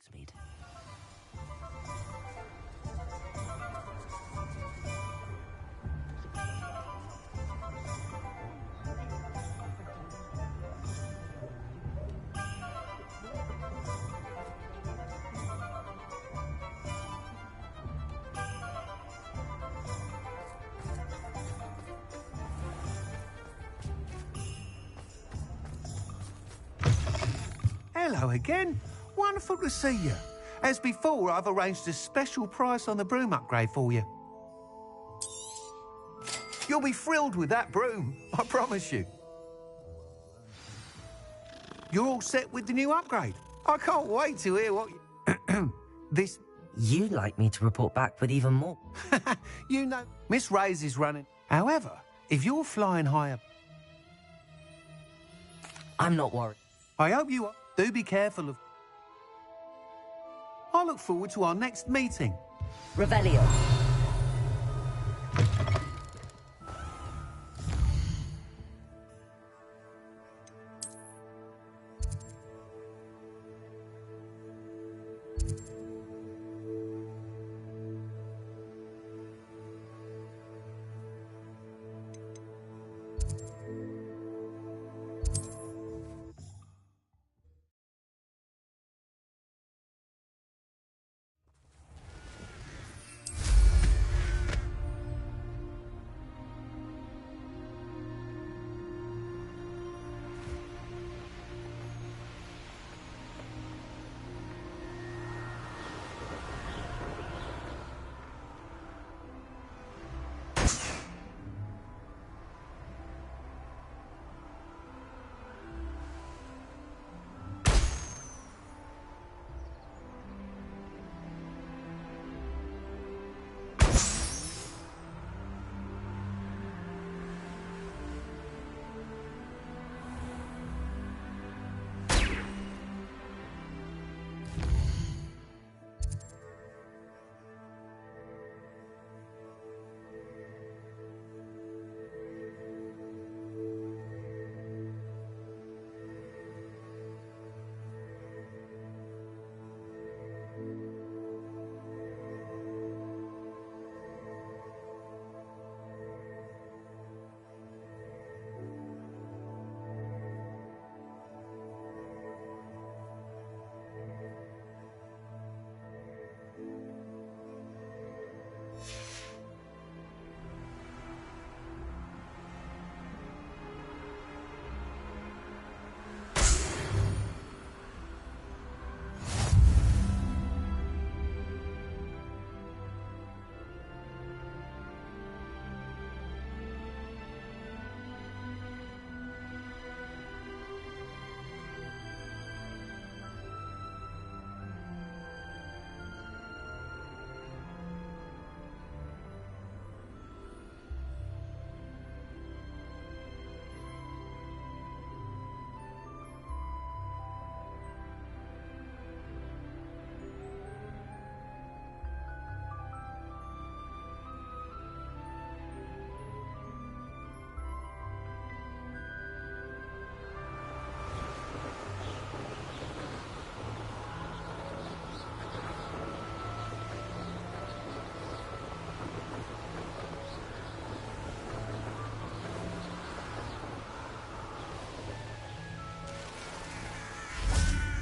Godspeed. Hello again. Wonderful to see you. As before, I've arranged a special price on the broom upgrade for you. You'll be thrilled with that broom, I promise you. You're all set with the new upgrade. I can't wait to hear what this... You'd like me to report back with even more? You know, Miss Ray's is running. However, if you're flying higher... I'm not worried. I hope you are. Do be careful of... I look forward to our next meeting. Revelio.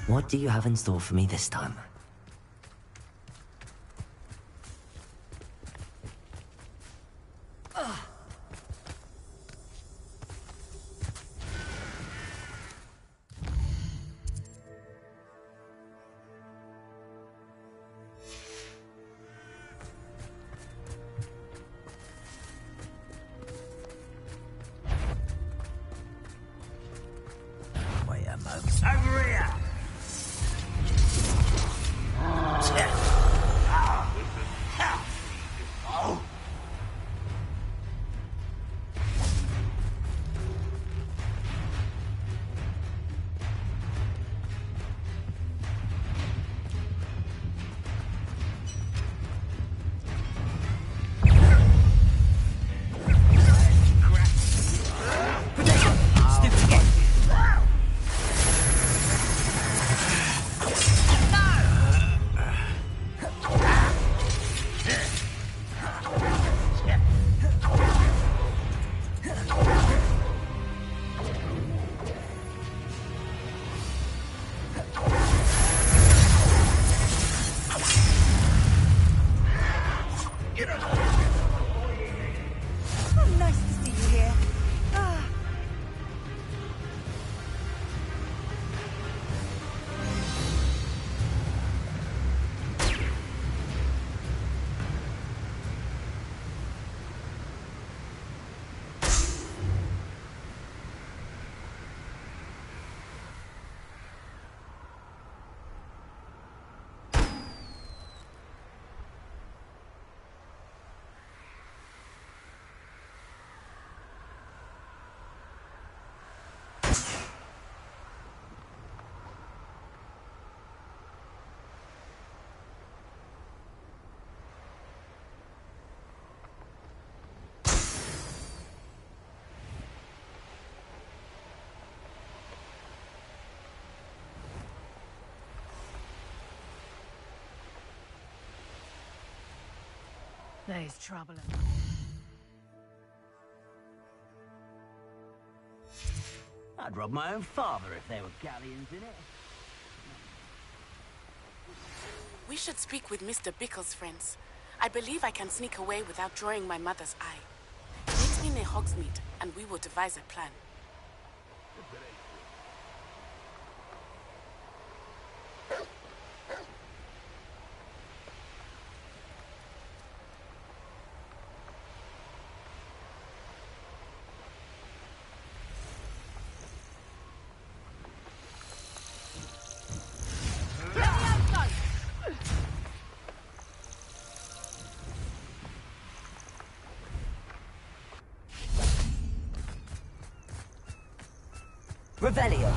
What do you have in store for me this time? Wait a moment. Over here! There's trouble. I'd rob my own father if there were galleons in it. We should speak with Mr. Bickle's friends. I believe I can sneak away without drawing my mother's eye. Meet me near Hogsmeade, and we will devise a plan. Revelio.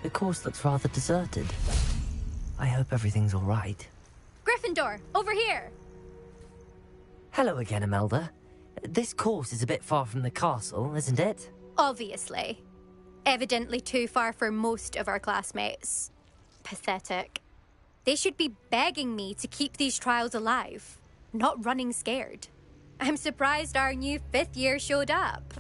The course looks rather deserted. I hope everything's all right. Gryffindor, over here! Hello again, Imelda. This course is a bit far from the castle, isn't it? Obviously. Evidently too far for most of our classmates. Pathetic. They should be begging me to keep these trials alive, not running scared. I'm surprised our new 5th year showed up.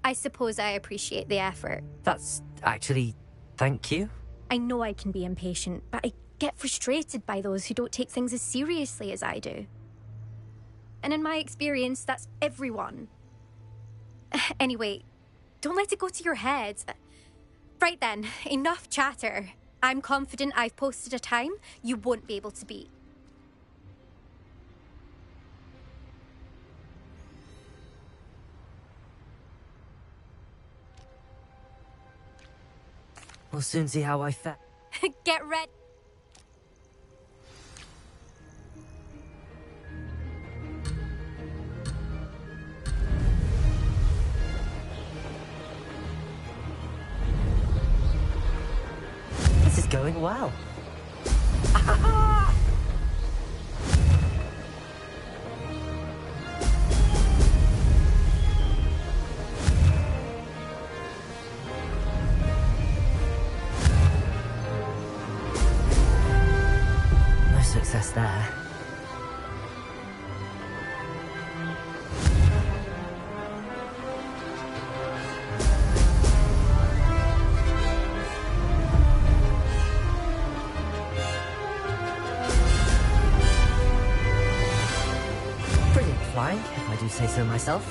I suppose I appreciate the effort. That's actually... thank you. I know I can be impatient, but I get frustrated by those who don't take things as seriously as I do. And in my experience, that's everyone. Anyway, don't let it go to your head. Right then, enough chatter. I'm confident I've posted a time you won't be able to beat. We'll soon see how I fare. Get ready. This is going well. No success there. Brilliant flying, if I do say so myself.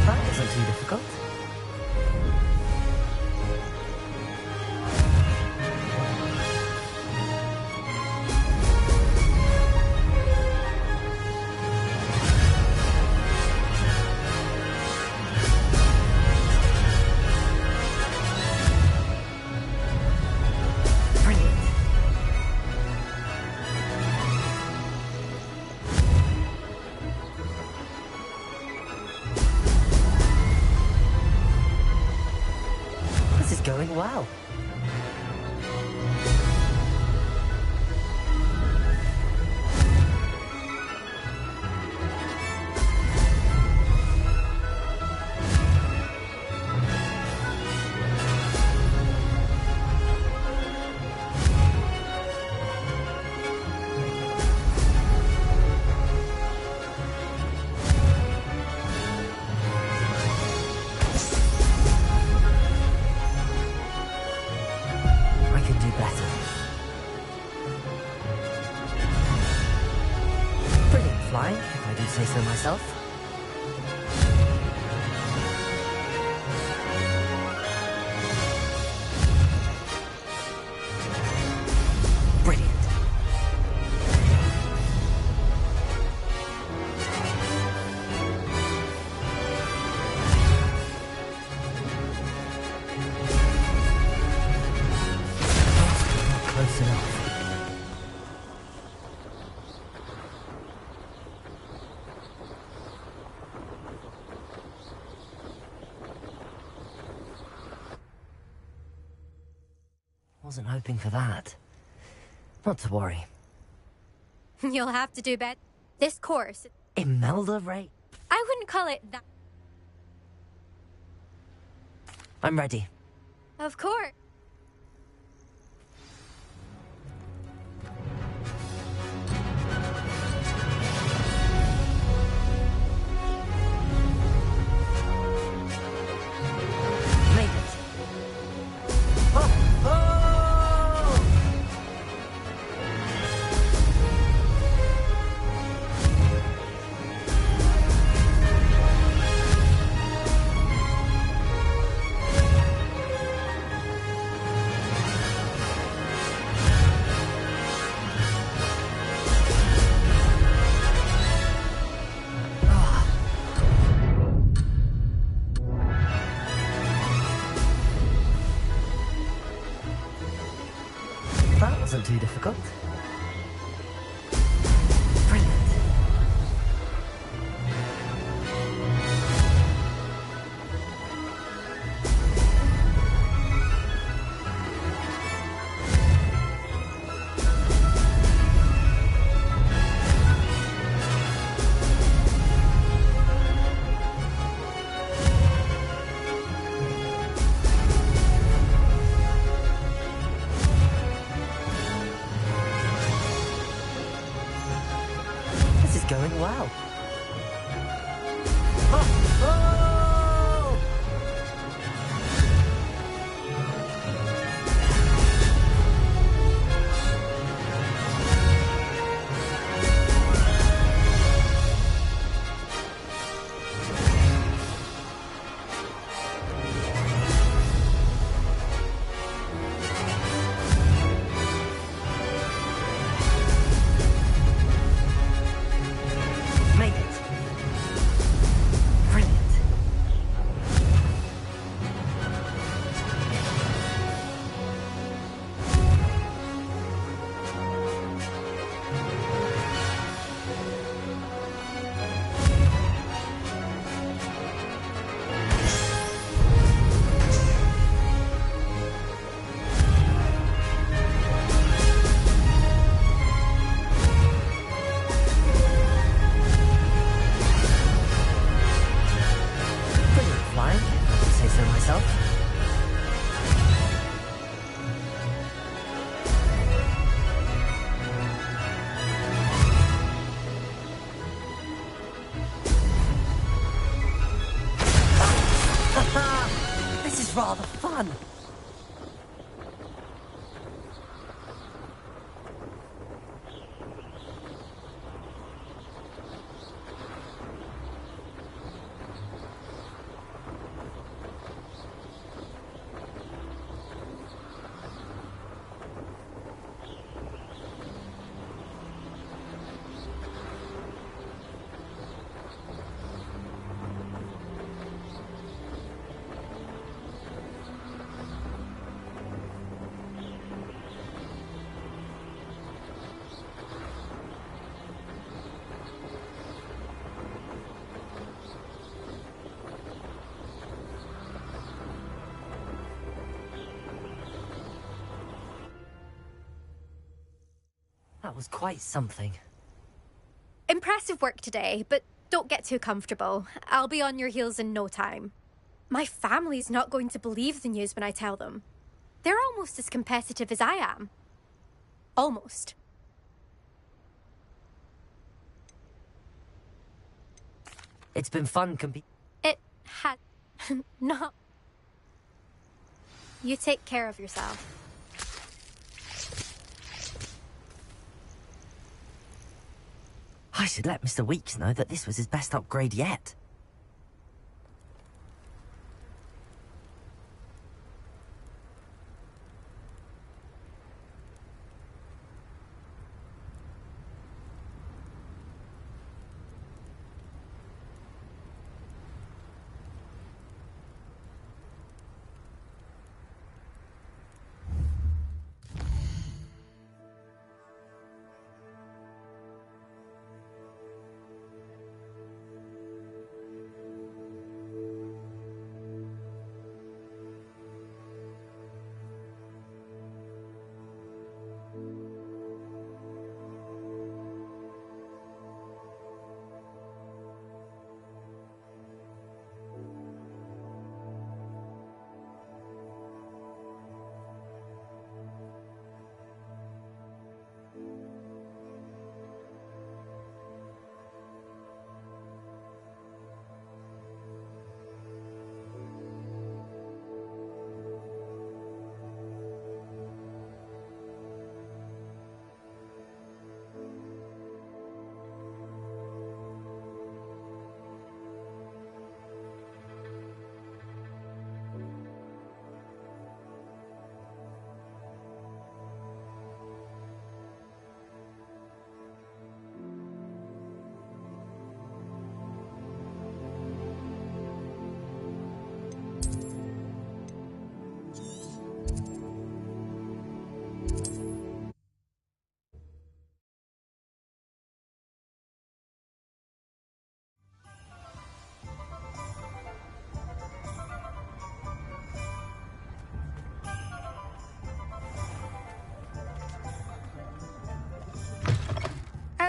That isn't too difficult. Brilliant. This is going well. I can do better. Brilliant flying, if I do say so myself. Brilliant. Not close enough. Wasn't hoping for that. Not to worry. You'll have to do better. This course, Imelda Ray. I wouldn't call it that. I'm ready. Of course. going well. Oh! Made it. Brilliant. Brilliant flying, if I say so myself. This is rather fun. That was quite something. Impressive work today, but don't get too comfortable. I'll be on your heels in no time. My family's not going to believe the news when I tell them. They're almost as competitive as I am. Almost. It's been fun It had not. You take care of yourself. I should let Mr. Weeks know that this was his best upgrade yet.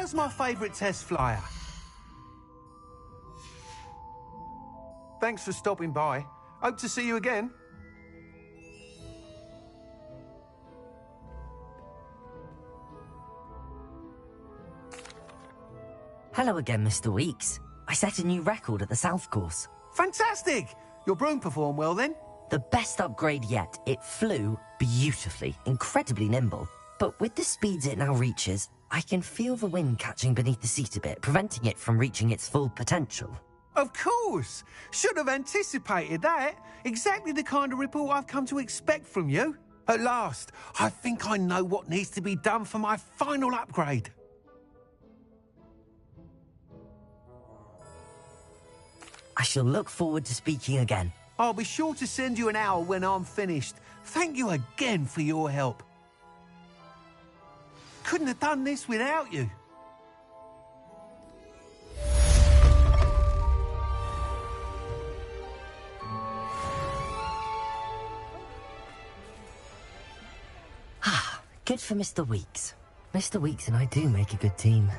How's my favourite test flyer? Thanks for stopping by. Hope to see you again. Hello again, Mr. Weeks. I set a new record at the South Course. Fantastic! Your broom performed well then? The best upgrade yet. It flew beautifully, incredibly nimble. But with the speeds it now reaches, I can feel the wind catching beneath the seat a bit, preventing it from reaching its full potential. Of course! Should have anticipated that. Exactly the kind of report I've come to expect from you. At last, I think I know what needs to be done for my final upgrade. I shall look forward to speaking again. I'll be sure to send you an hour when I'm finished. Thank you again for your help. Couldn't have done this without you. Good for Mr. Weeks. Mr. Weeks and I do make a good team.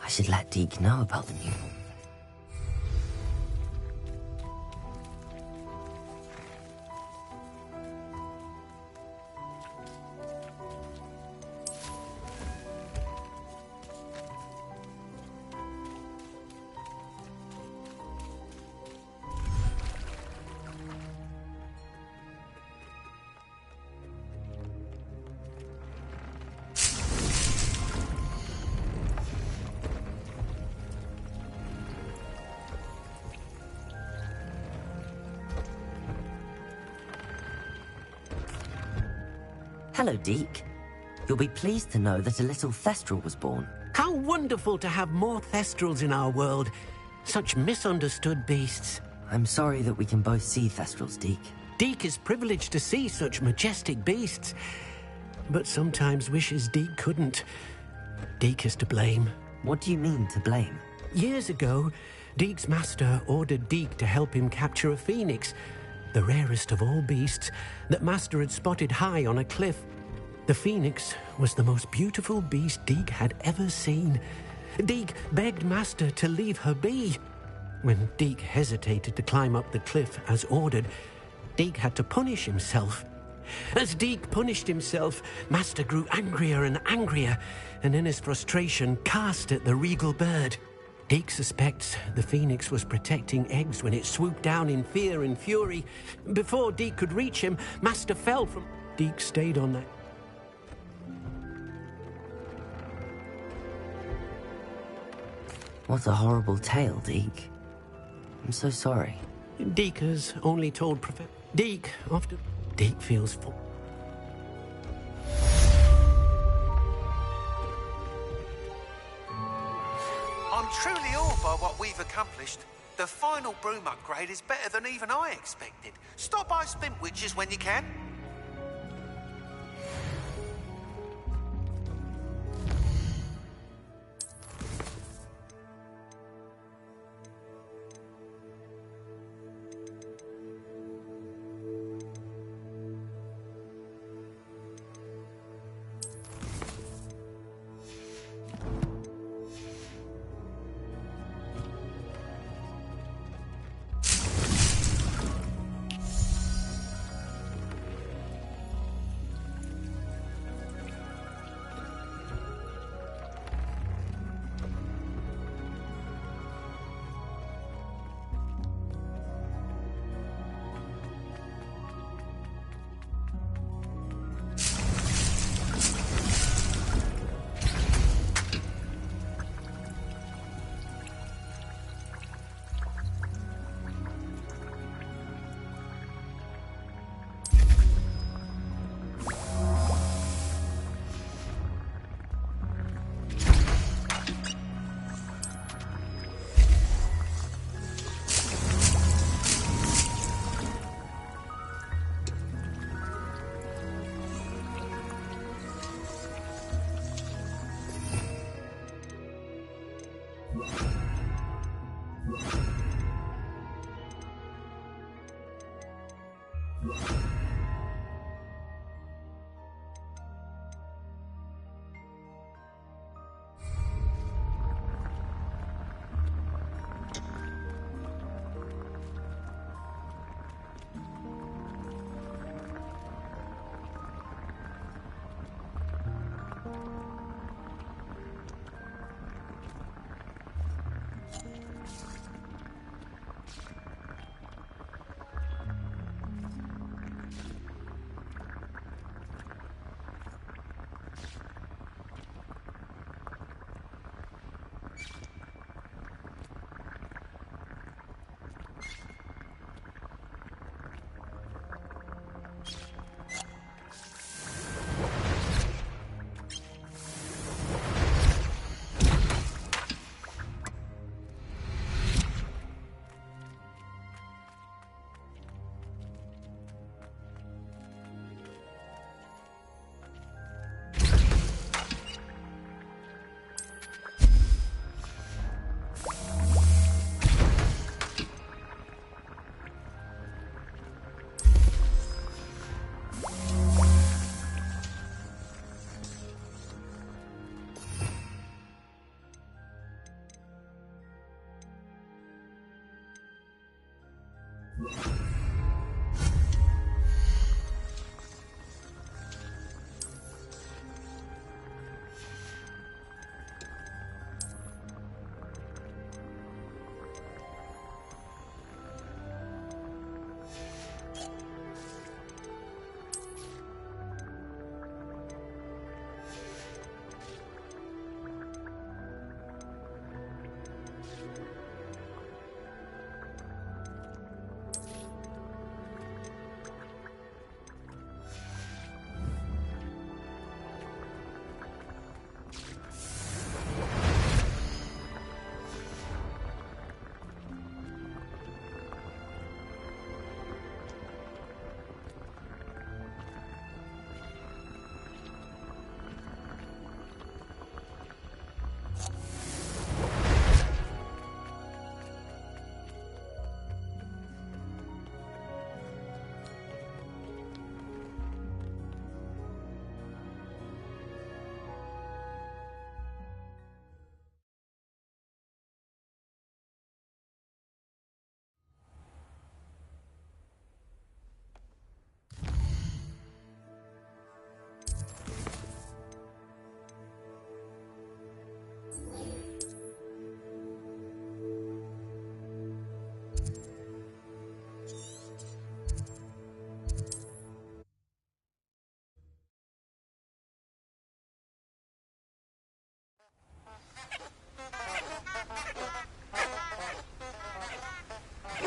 I should let Deke know about the new... Hello, Deke. You'll be pleased to know that a little Thestral was born. How wonderful to have more Thestrals in our world. Such misunderstood beasts. I'm sorry that we can both see Thestrals, Deke. Deke is privileged to see such majestic beasts, but sometimes wishes Deke couldn't. Deke is to blame. What do you mean, to blame? Years ago, Deke's master ordered Deke to help him capture a phoenix, the rarest of all beasts, that Master had spotted high on a cliff. The phoenix was the most beautiful beast Deke had ever seen. Deke begged Master to leave her be. When Deke hesitated to climb up the cliff as ordered, Deke had to punish himself. As Deke punished himself, Master grew angrier and angrier, and in his frustration cast at the regal bird. Deke suspects the phoenix was protecting eggs when it swooped down in fear and fury. Before Deke could reach him, Master fell from... Deke stayed on that... What a horrible tale, Deke. I'm so sorry. Deke has only told Deke after... Deke feels full. I'm truly awed by what we've accomplished. The final broom upgrade is better than even I expected. Stop by Spintwitches when you can. You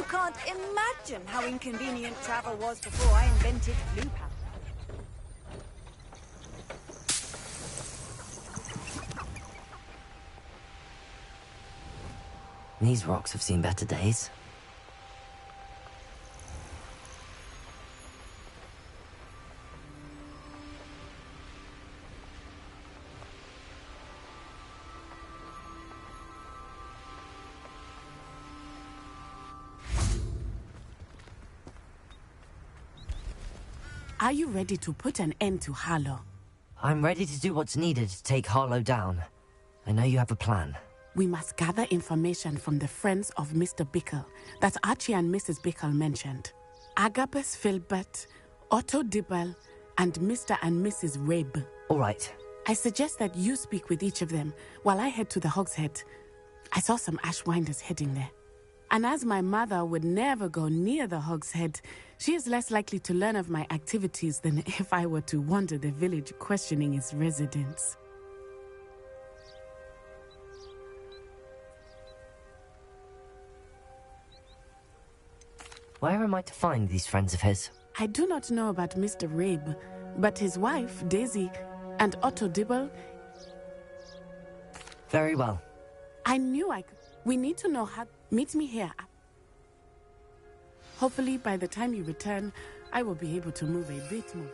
can't imagine how inconvenient travel was before I invented blue powder. These rocks have seen better days. Are you ready to put an end to Harlow? I'm ready to do what's needed to take Harlow down. I know you have a plan. We must gather information from the friends of Mr. Bickle that Archie and Mrs. Bickle mentioned. Agabus Filbert, Otto Dibble, and Mr. and Mrs. Rabe. All right. I suggest that you speak with each of them while I head to the Hogshead. I saw some Ashwinders heading there. And as my mother would never go near the Hogshead, she is less likely to learn of my activities than if I were to wander the village questioning its residents. Where am I to find these friends of his? I do not know about Mr. Rabe, but his wife, Daisy, and Otto Dibble... Very well. I knew I could. We need to know how... Meet me here. Hopefully, by the time you return, I will be able to move a bit more.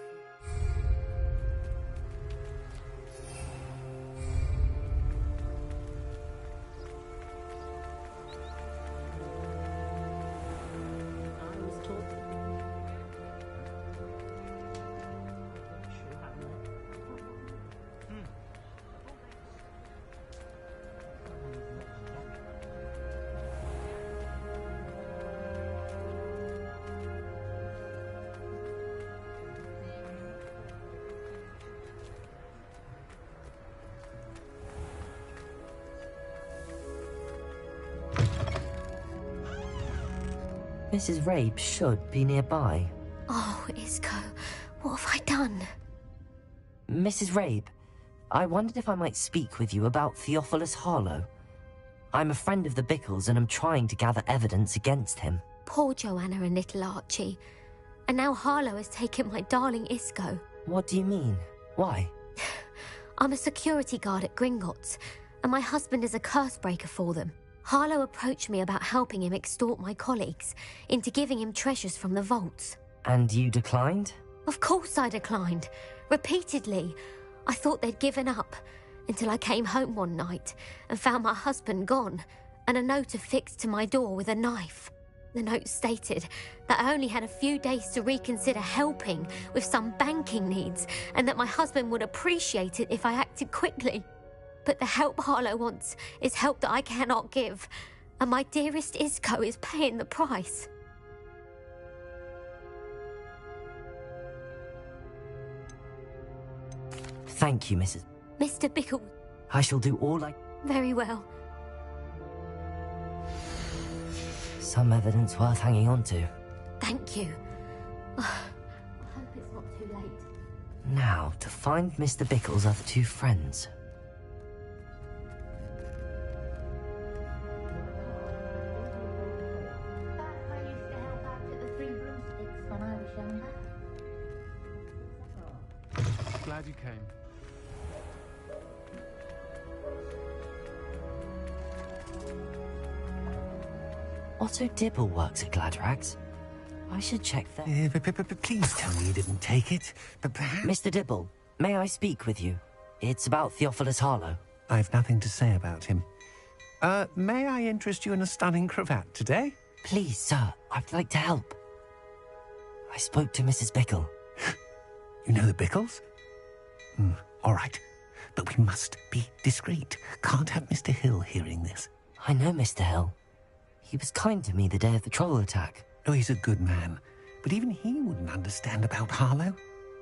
Mrs. Rabe should be nearby. Oh, Isco, what have I done? Mrs. Rabe, I wondered if I might speak with you about Theophilus Harlow. I'm a friend of the Bickles and I'm trying to gather evidence against him. Poor Joanna and little Archie. And now Harlow has taken my darling Isco. What do you mean? Why? I'm a security guard at Gringotts, and my husband is a curse breaker for them. Harlow approached me about helping him extort my colleagues into giving him treasures from the vaults. And you declined? Of course I declined. Repeatedly. I thought they'd given up, until I came home one night and found my husband gone, and a note affixed to my door with a knife. The note stated that I only had a few days to reconsider helping with some banking needs, and that my husband would appreciate it if I acted quickly. But the help Harlow wants is help that I cannot give, and my dearest Isco is paying the price. Thank you, Mrs. Mr. Bickle. I shall do all I... Very well. Some evidence worth hanging on to. Thank you. I hope it's not too late. Now, to find Mr. Bickle's other two friends. I used to help out at the Three Broomsticks when I was younger. Glad you came. Otto Dibble works at Gladrags. I should check that. Please tell me you didn't take it. But perhaps... Mr. Dibble, may I speak with you? It's about Theophilus Harlow. I've nothing to say about him. May I interest you in a stunning cravat today? Please, sir, I'd like to help. I spoke to Mrs. Bickle. You know the Bickles? All right. But we must be discreet. Can't have Mr. Hill hearing this. I know Mr. Hill. He was kind to me the day of the troll attack. Oh, he's a good man. But even he wouldn't understand about Harlow.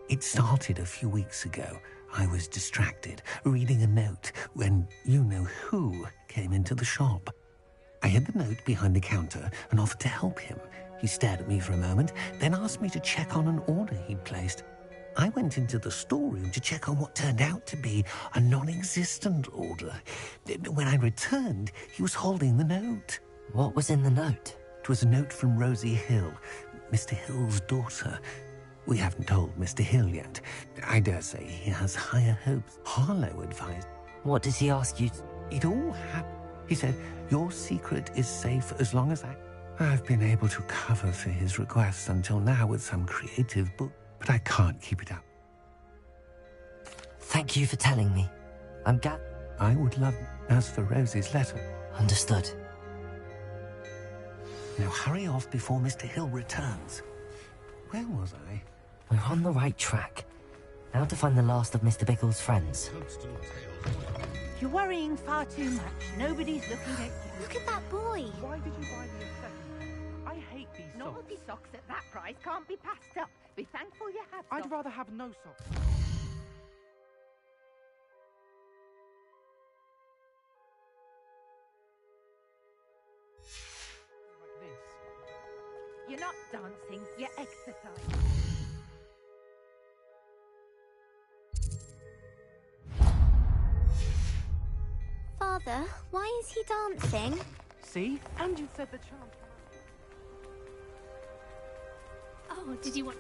It started a few weeks ago. I was distracted, reading a note, when you-know-who came into the shop. I hid the note behind the counter and offered to help him. He stared at me for a moment, then asked me to check on an order he'd placed. I went into the storeroom to check on what turned out to be a non-existent order. When I returned, he was holding the note. What was in the note? It was a note from Rosie Hill, Mr. Hill's daughter. We haven't told Mr. Hill yet. I dare say he has higher hopes. Harlow advised. What does he ask you? It all happened. He said, your secret is safe as long as I've been able to cover for his requests until now with some creative book, but I can't keep it up. Thank you for telling me. I'm glad. I would love... As for Rosie's letter... Understood. Now hurry off before Mr. Hill returns. Where was I? We're on the right track. Now to find the last of Mr. Bickle's friends. You're worrying far too much. Nobody's looking at you. Look at that boy. Why did you buy me a second? I hate these socks. Novelty socks at that price can't be passed up. Be thankful you have I'd socks. rather have no socks. Like this. You're not dancing, you're exercising. Father, why is he dancing? See? And you said the charm. Oh, did you want...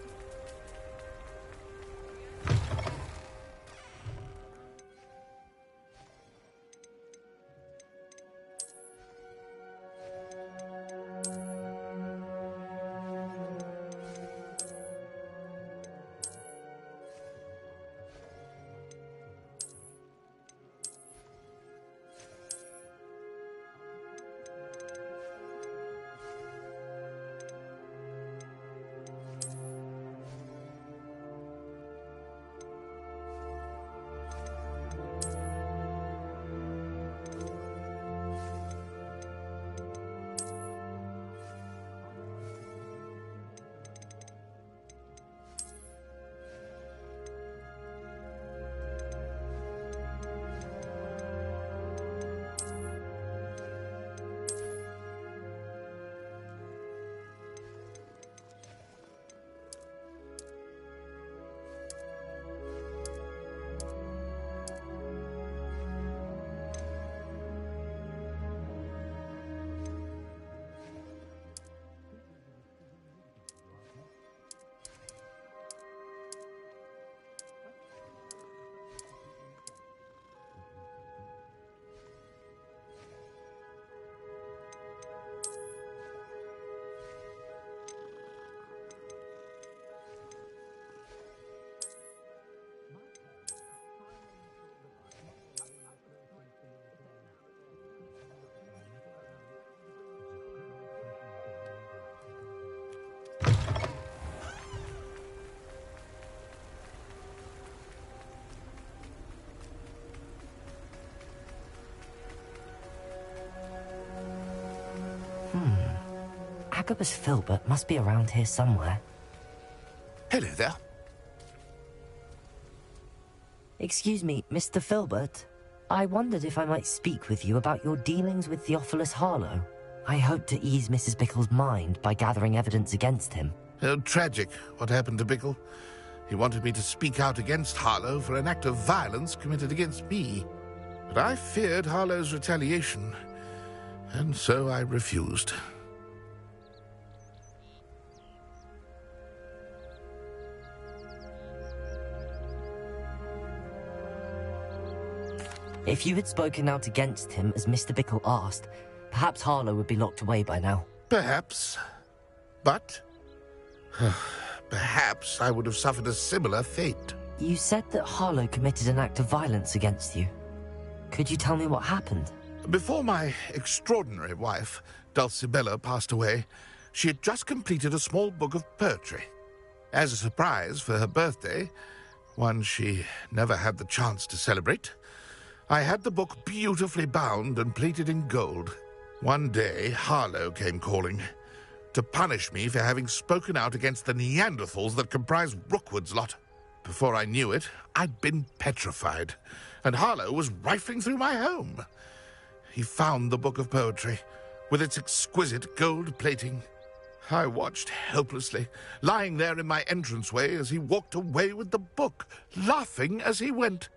Agabus Filbert must be around here somewhere. Hello there. Excuse me, Mr. Filbert. I wondered if I might speak with you about your dealings with Theophilus Harlow. I hope to ease Mrs. Bickle's mind by gathering evidence against him. Tragic, what happened to Bickle. He wanted me to speak out against Harlow for an act of violence committed against me. But I feared Harlow's retaliation, and so I refused. If you had spoken out against him as Mr. Bickle asked, perhaps Harlow would be locked away by now. Perhaps. But perhaps I would have suffered a similar fate. You said that Harlow committed an act of violence against you. Could you tell me what happened? Before my extraordinary wife, Dulcibella, passed away, she had just completed a small book of poetry. As a surprise for her birthday, one she never had the chance to celebrate, I had the book beautifully bound and plated in gold. One day, Harlow came calling to punish me for having spoken out against the Neanderthals that comprise Rookwood's lot. Before I knew it, I'd been petrified, and Harlow was rifling through my home. He found the book of poetry, with its exquisite gold plating. I watched helplessly, lying there in my entranceway as he walked away with the book, laughing as he went.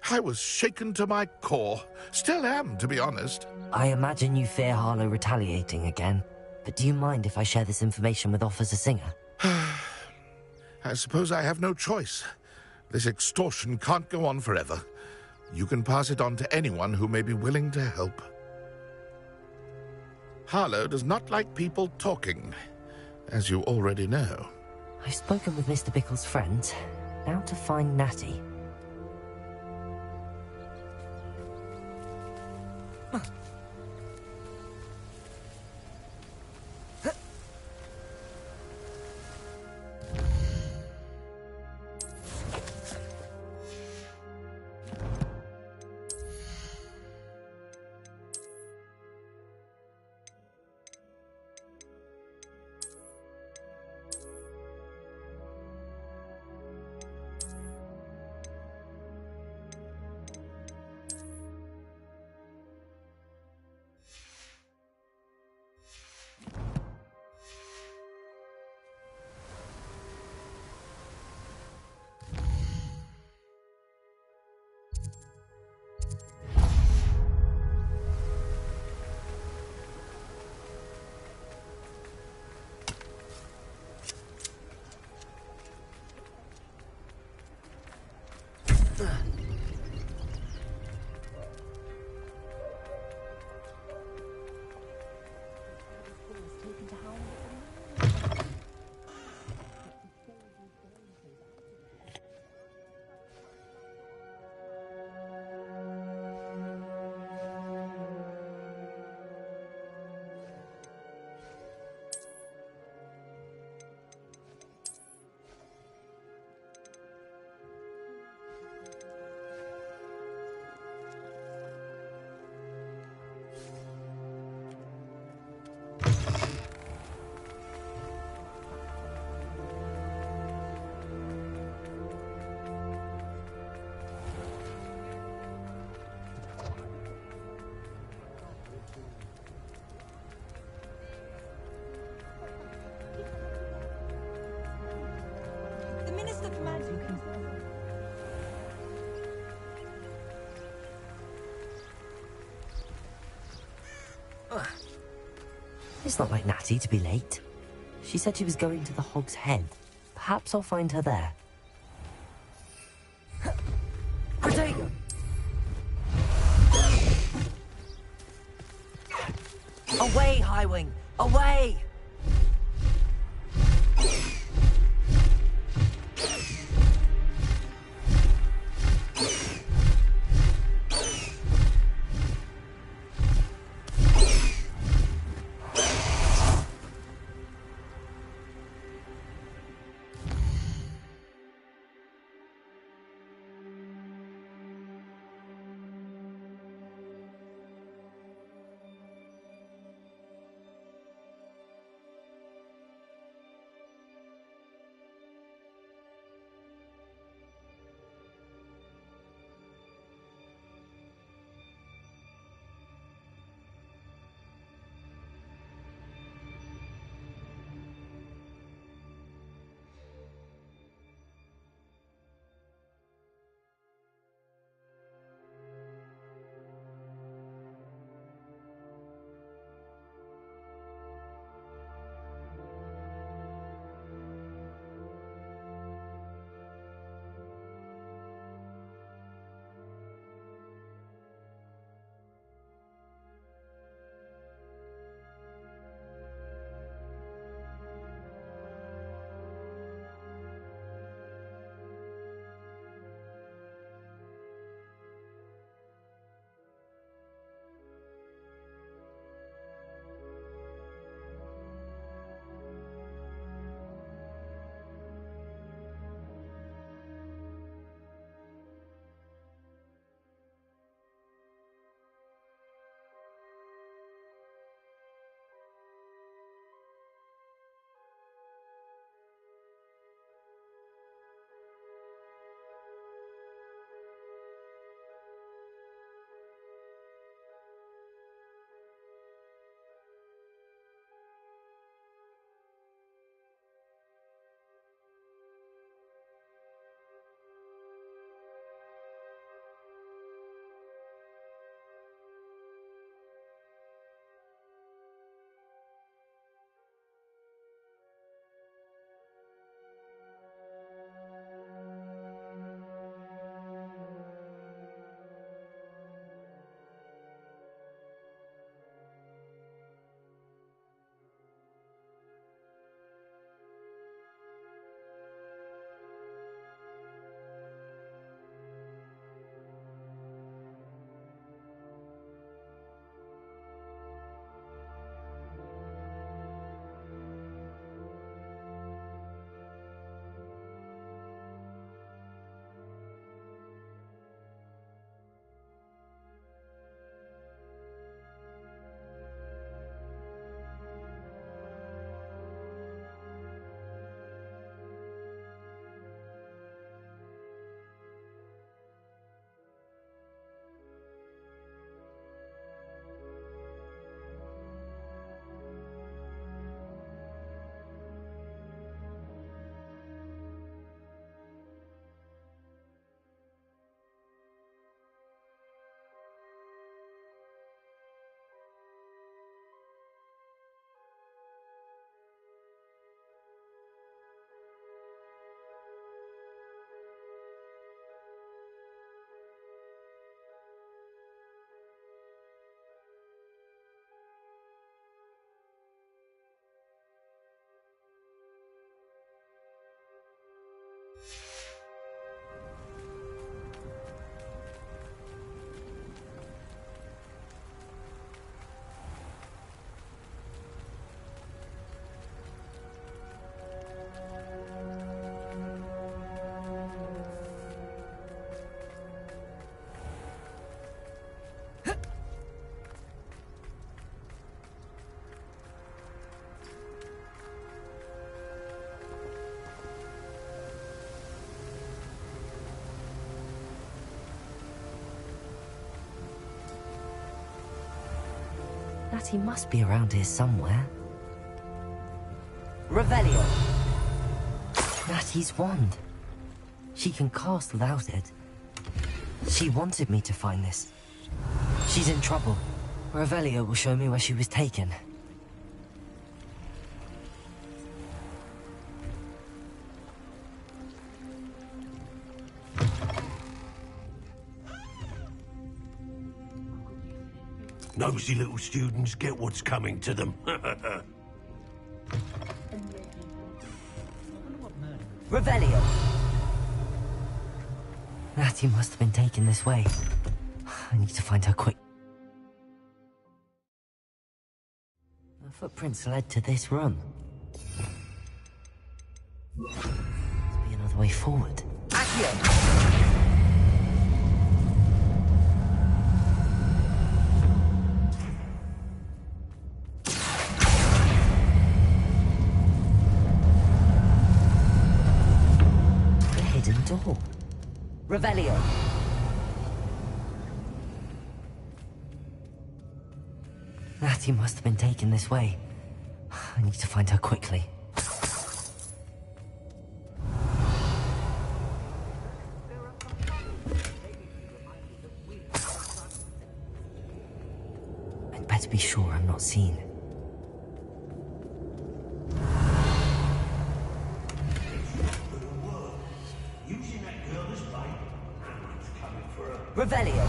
I was shaken to my core. Still am, to be honest. I imagine you fear Harlow retaliating again, but do you mind if I share this information with Officer Singer? I suppose I have no choice. This extortion can't go on forever. You can pass it on to anyone who may be willing to help. Harlow does not like people talking, as you already know. I've spoken with Mr. Bickle's friend. Now to find Natty. The Minister for Magic. It's not like Natty to be late. She said she was going to the Hog's Head. Perhaps I'll find her there. Protego! Away, Highwing! Away! Natty must be around here somewhere. Revelio! Natty's wand. She can cast without it. She wanted me to find this. She's in trouble. Revelio will show me where she was taken. Nosy little students get what's coming to them. Revelio! Natty must have been taken this way. I need to find her quick. The footprints led to this room. Must be another way forward. Accio! Door. Revelio. Natty must have been taken this way. I need to find her quickly. I'd better be sure I'm not seen. Revelio.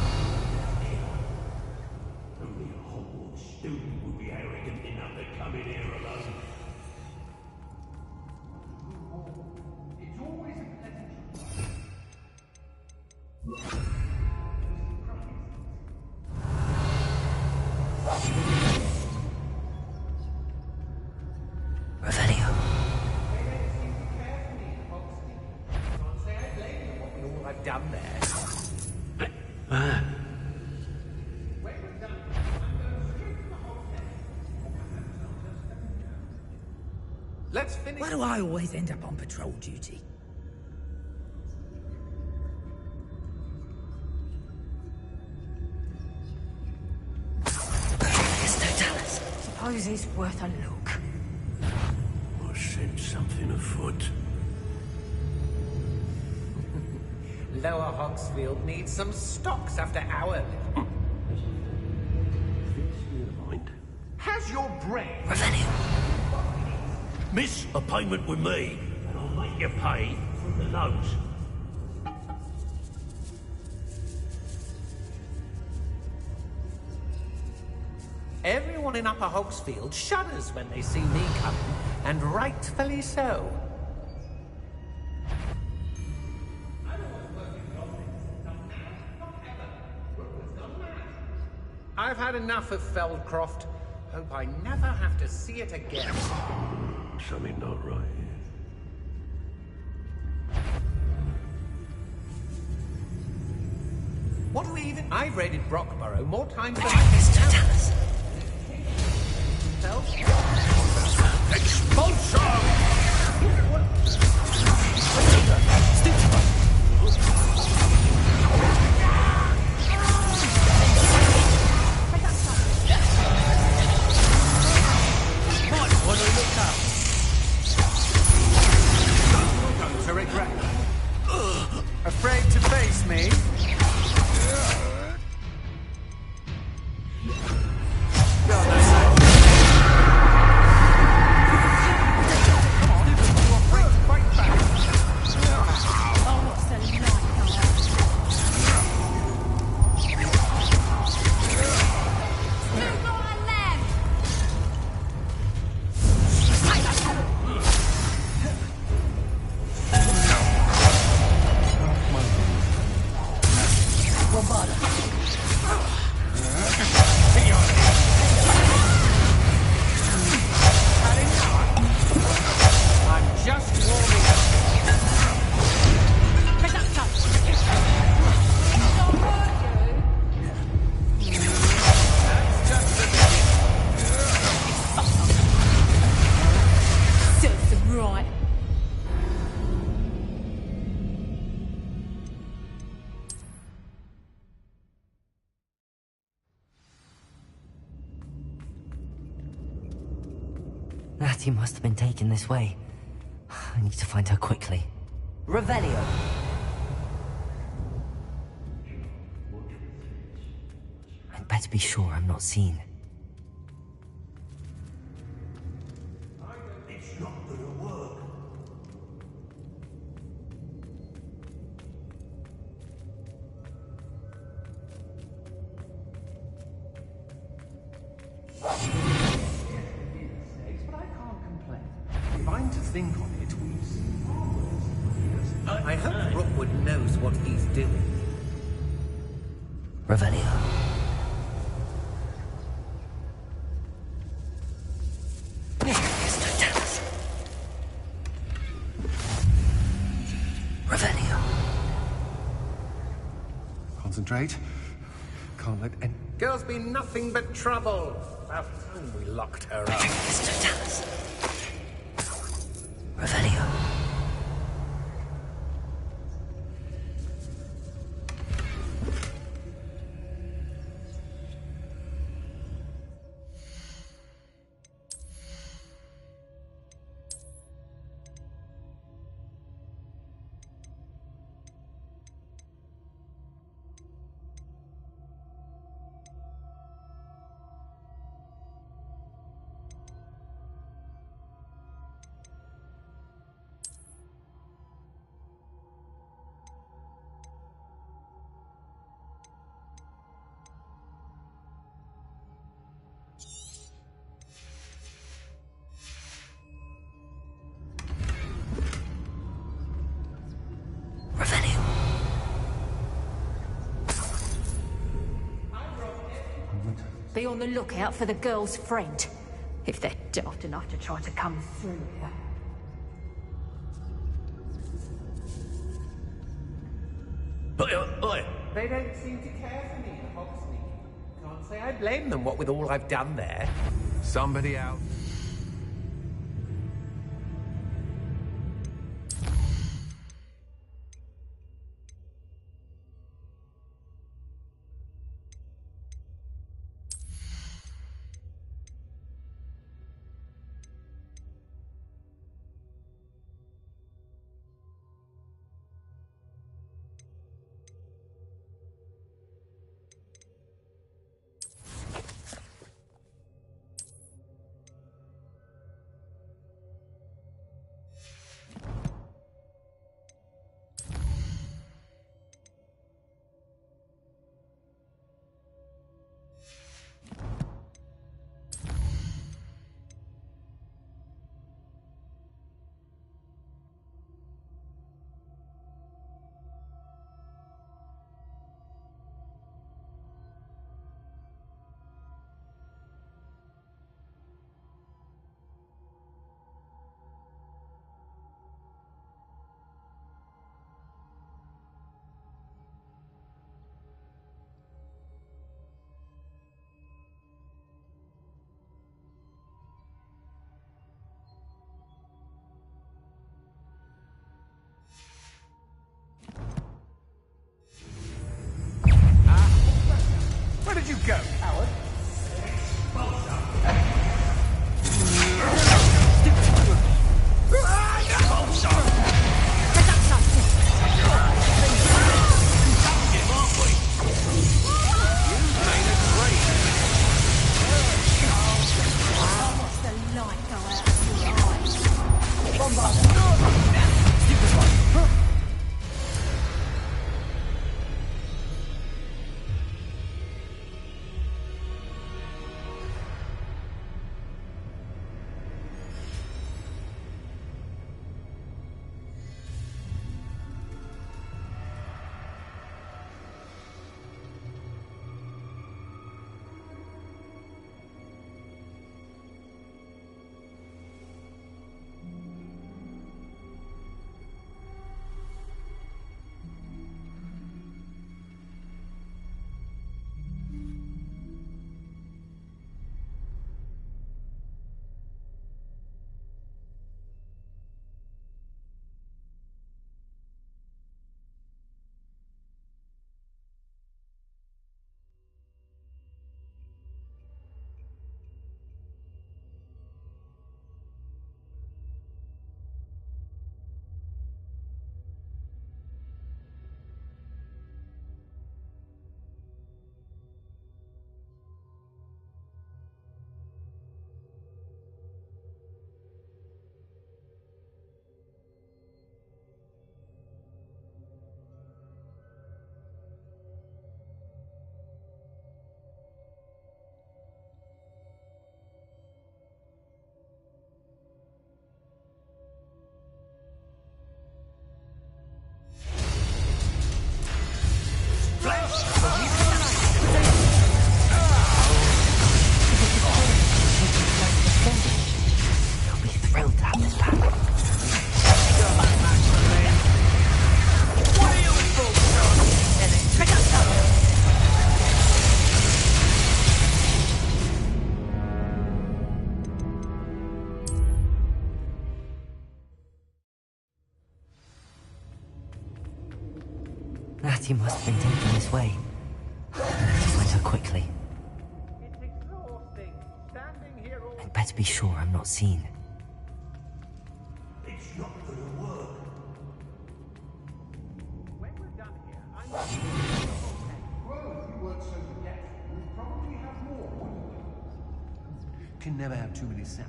Only a Hogwarts student would be arrogant enough to come in here alone. It's always a pleasure. Revelio. All I've done there. Let's finish. Why do I always end up on patrol duty? Suppose it's worth a look. I sense something afoot. Lower Hogsfield needs some stocks after our living. Has your brain... Miss a payment with me, and I'll make you pay from the nose. Everyone in Upper Hogsfield shudders when they see me coming, and rightfully so. I've had enough of Feldcroft. Hope I never have to see it again. Something not right here. What do we even... I've raided Brockborough more times than... Expulsion! Going to regret. Afraid to face me? Patty must have been taken this way. I need to find her quickly. Revelio! I'd better be sure I'm not seen. It's not gonna work. Mistakes, but I can't complain. If I'm to think on it, we've seen far worse. I hope Rookwood knows what he's doing. Revelio. Revelio. Concentrate. Can't let any... Girl's been nothing but trouble. About time we locked her up. Mr. Dallas. Revelio. Be on the lookout for the girl's friend, if they're daft enough to try to come through here. They don't seem to care for me in Hogsmeade. Can't say I blame them, what with all I've done there. Somebody out. Natty must have been taken this way. Let's find her quickly. It's exhausting. Standing here all I'd better be sure I'm not seen. It's not gonna work. when we're done here, I'm well, if you weren't so forgetful, we'd probably have more, wouldn't we? Can never have too many sacks.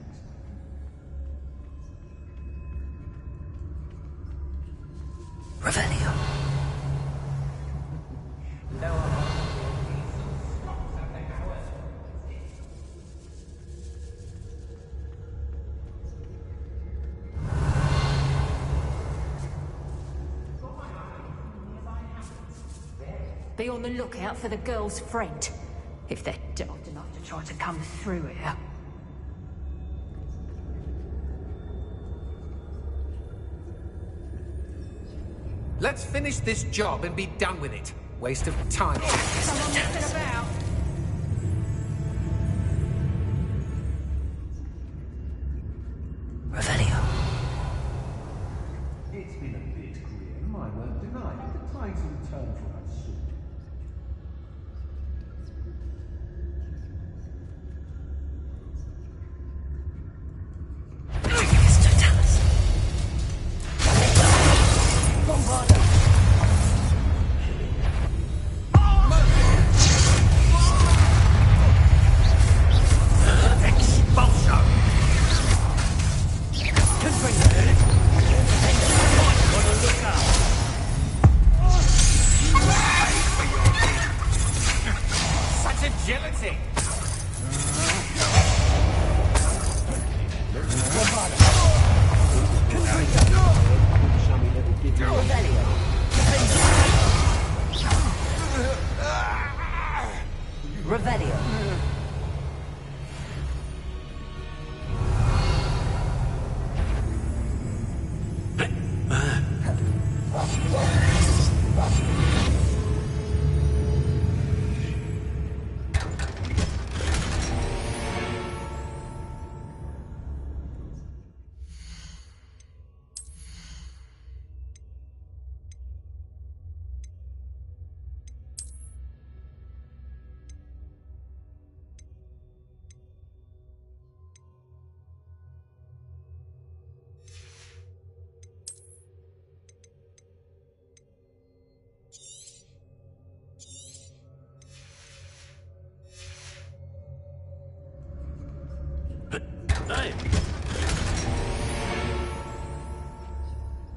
Revelio. Be on the lookout for the girl's friend, if they're daft enough to try to come through here. Let's finish this job and be done with it. Waste of time. Someone messing about. Revelio. It's been a bit grim, I won't deny, but the tide's returned for us soon. Revelio.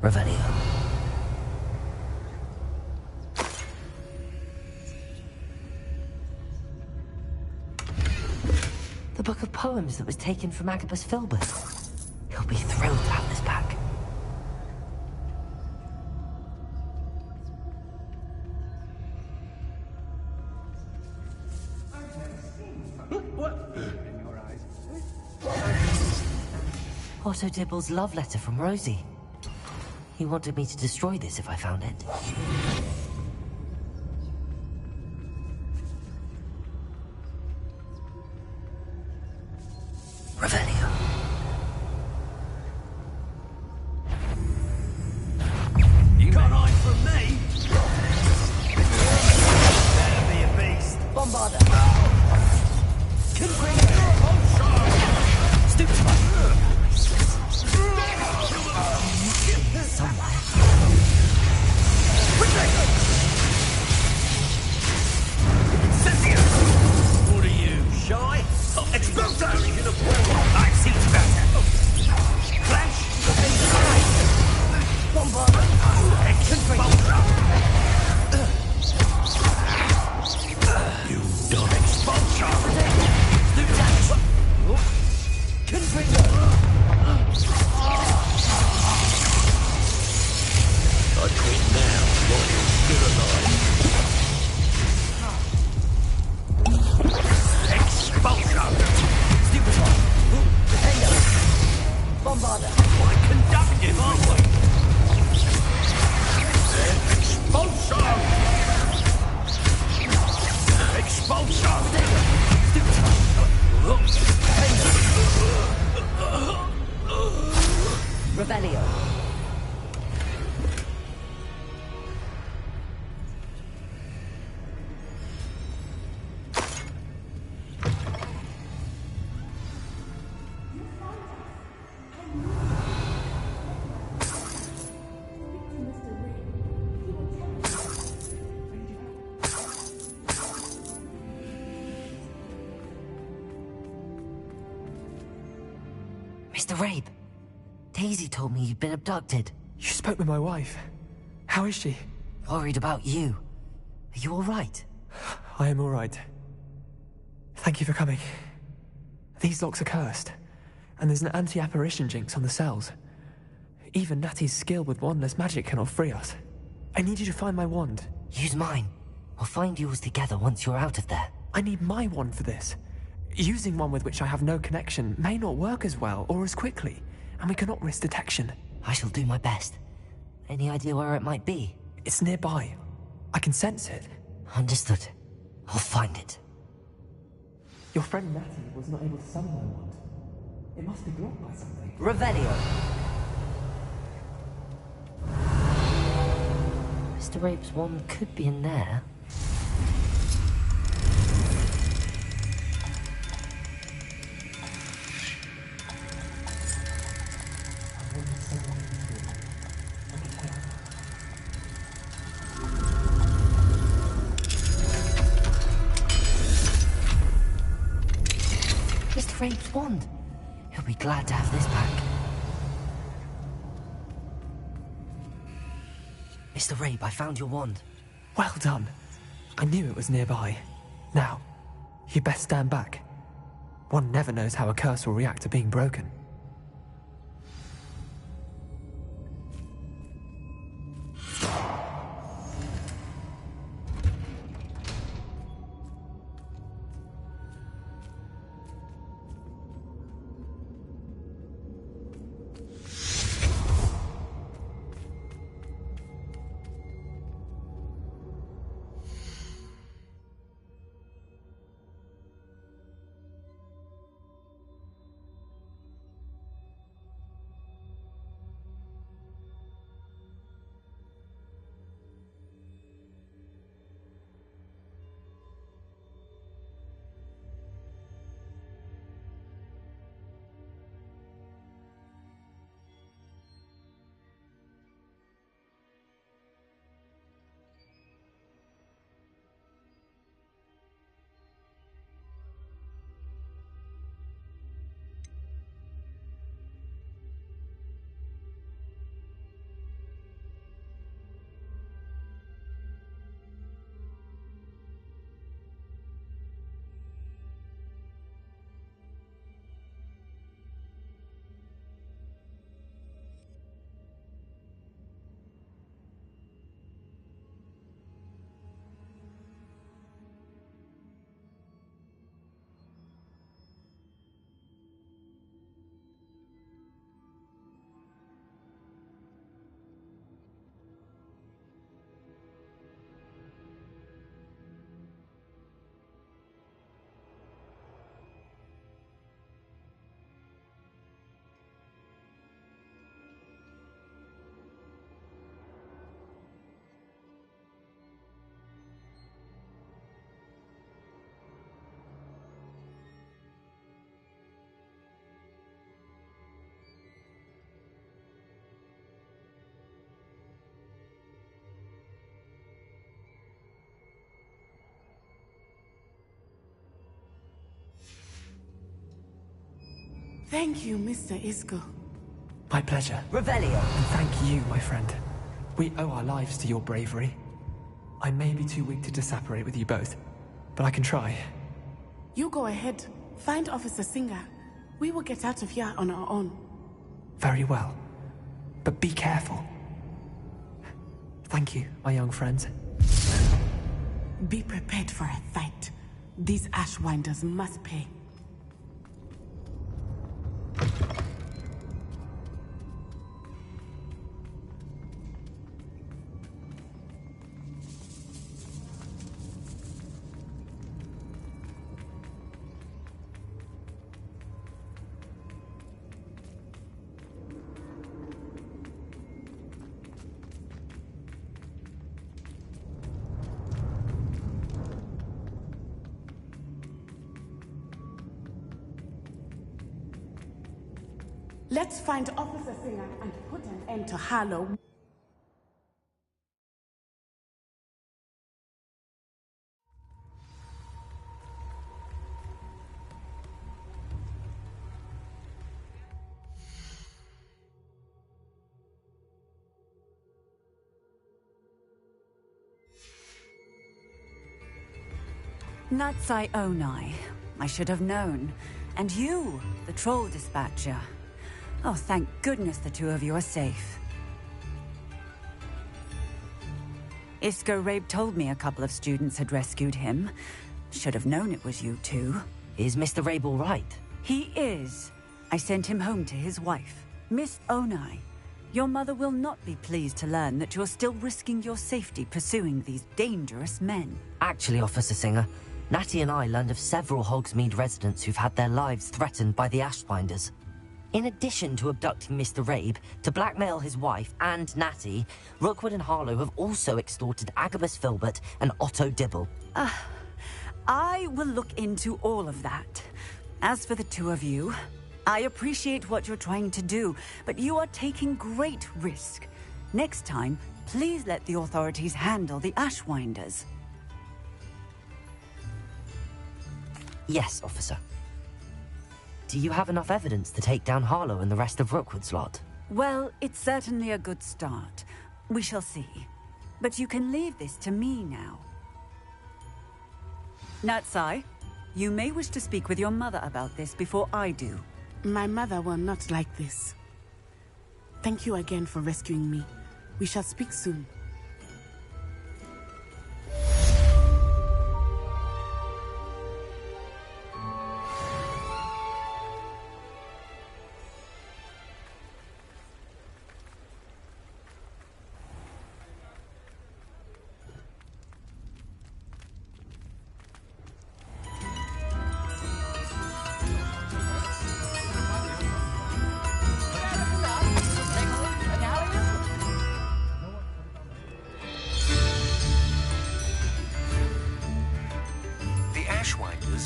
Revelio. The book of poems that was taken from Agabus Filbus. He'll be thrilled to have this back. Otto Dibble's love letter from Rosie. He wanted me to destroy this if I found it. Revelio. You got eyes from me? Better be a beast. Bombarder. What are you, shy? Expulso! I see better. Flash! Bombarder. You done expulso! I quit now while you're still alive. Expulso! Stupid one! Defender. Bombarder. Quite conductive, aren't we? Mr. Rabe, Daisy told me you'd been abducted. You spoke with my wife. How is she? Worried about you. Are you all right? I am all right. Thank you for coming. These locks are cursed, and there's an anti-apparition jinx on the cells. Even Natty's skill with wandless magic cannot free us. I need you to find my wand. Use mine. We'll find yours together once you're out of there. I need my wand for this. Using one with which I have no connection may not work as well or as quickly, and we cannot risk detection. I shall do my best. Any idea where it might be? It's nearby. I can sense it. Understood. I'll find it. Your friend Natty was not able to summon my wand. It must be blocked by something. Revelio. Mr. Rabe's wand could be in there. Mr. Rabe's wand. He'll be glad to have this back. Mr. Rabe, I found your wand. Well done. I knew it was nearby. Now, you best stand back. One never knows how a curse will react to being broken. Thank you, Mr. Isco. My pleasure. Revelio. And thank you, my friend. We owe our lives to your bravery. I may be too weak to disapparate with you both, but I can try. You go ahead. Find Officer Singer. We will get out of here on our own. Very well. But be careful. Thank you, my young friends. Be prepared for a fight. These Ashwinders must pay. Let's find Officer Singer and put an end to Harlow. Natsai Onai. I should have known. And you, the troll dispatcher. Oh, thank goodness the two of you are safe. Isco Rabe told me a couple of students had rescued him. Should have known it was you two. Is Mr. Rabe all right? He is. I sent him home to his wife. Miss Onai, your mother will not be pleased to learn that you're still risking your safety pursuing these dangerous men. Actually, Officer Singer, Natty and I learned of several Hogsmeade residents who've had their lives threatened by the Ashbinders. In addition to abducting Mr. Rabe, to blackmail his wife and Natty, Rookwood and Harlow have also extorted Agabus Filbert and Otto Dibble. I will look into all of that. As for the two of you, I appreciate what you're trying to do, but you are taking great risk. Next time, please let the authorities handle the Ashwinders. Yes, officer. Do you have enough evidence to take down Harlow and the rest of Rookwood's lot? Well, it's certainly a good start. We shall see. But you can leave this to me now. Natsai, you may wish to speak with your mother about this before I do. My mother will not like this. Thank you again for rescuing me. We shall speak soon.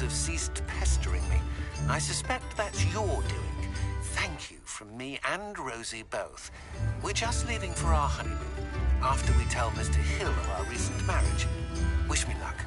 Have ceased pestering me. I suspect that's your doing. Thank you from me and Rosie both. We're just leaving for our honeymoon, after we tell Mr. Hill of our recent marriage. Wish me luck.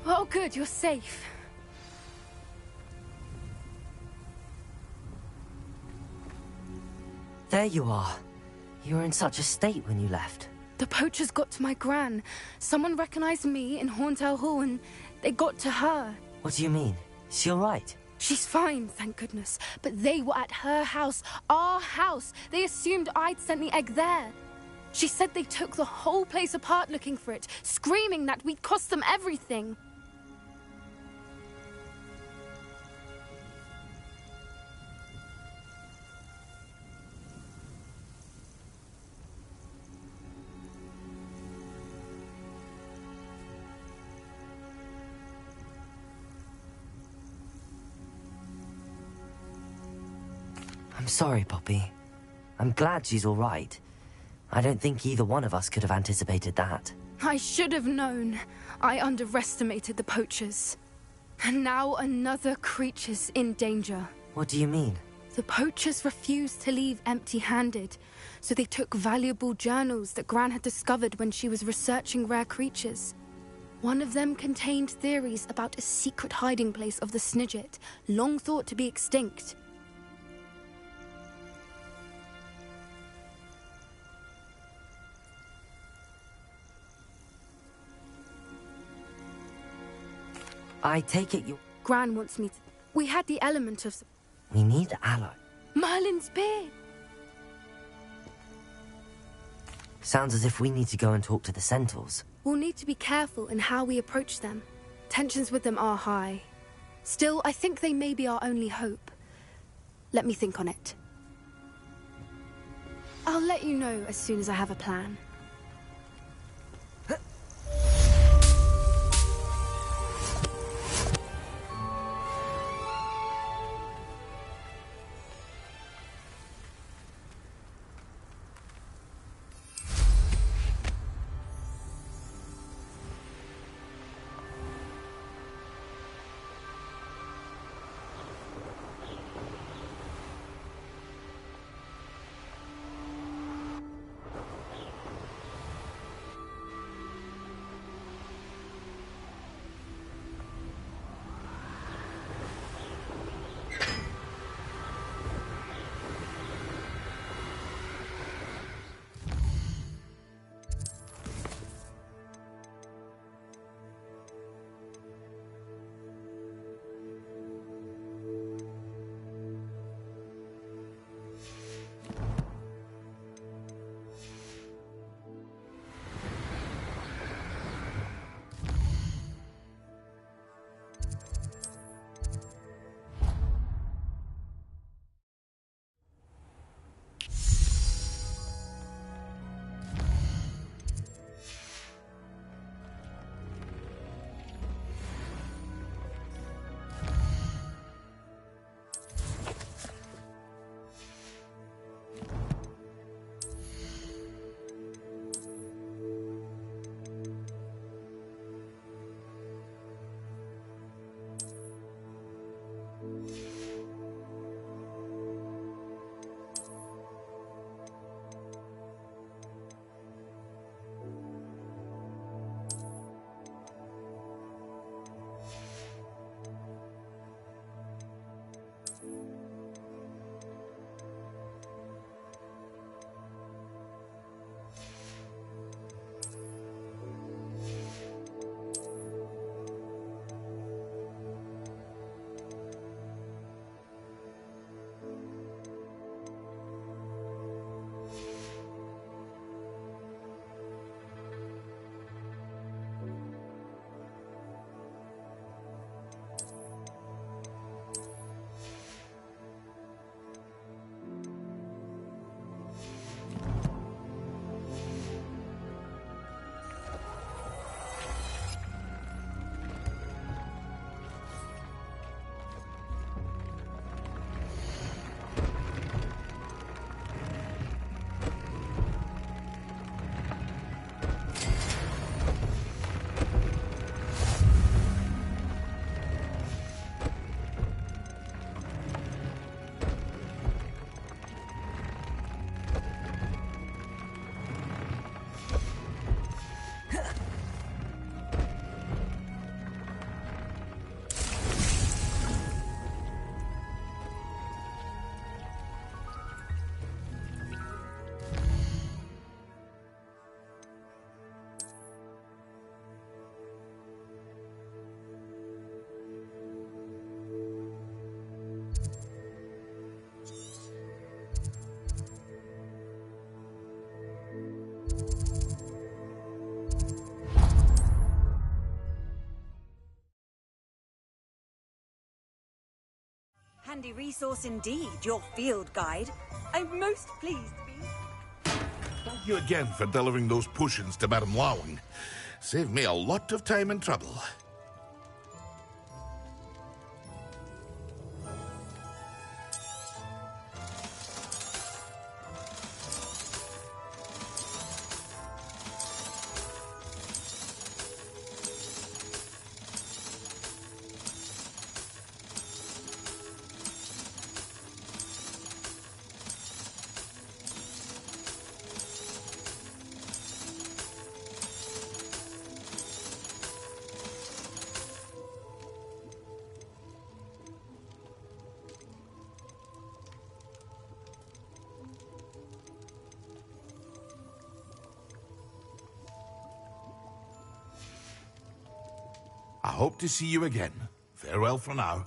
Oh, good, you're safe. There you are. You were in such a state when you left. The poachers got to my gran. Someone recognized me in Horntail Hall and they got to her. What do you mean? Is she alright? She's fine, thank goodness. But they were at her house, our house. They assumed I'd sent the egg there. She said they took the whole place apart looking for it, screaming that we'd cost them everything. I'm sorry, Poppy. I'm glad she's all right. I don't think either one of us could have anticipated that. I should have known. I underestimated the poachers. And now another creature's in danger. What do you mean? The poachers refused to leave empty-handed, so they took valuable journals that Gran had discovered when she was researching rare creatures. One of them contained theories about a secret hiding place of the Snidget, long thought to be extinct. I take it you... Gran wants me to... We had the element of... We need aloe. Merlin's beard! Sounds as if we need to go and talk to the Centaurs. We'll need to be careful in how we approach them. Tensions with them are high. Still, I think they may be our only hope. Let me think on it. I'll let you know as soon as I have a plan. handy resource indeed, your field guide. I'm most pleased to be... Thank you again for delivering those potions to Madame Lawing. Saved me a lot of time and trouble. I hope to see you again. Farewell for now.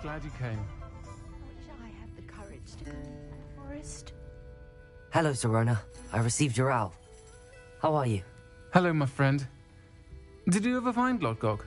glad you came. I wish I had the courage to go into that forest. Hello, Serona. I received your owl. How are you? Hello, my friend. Did you ever find Lodgok?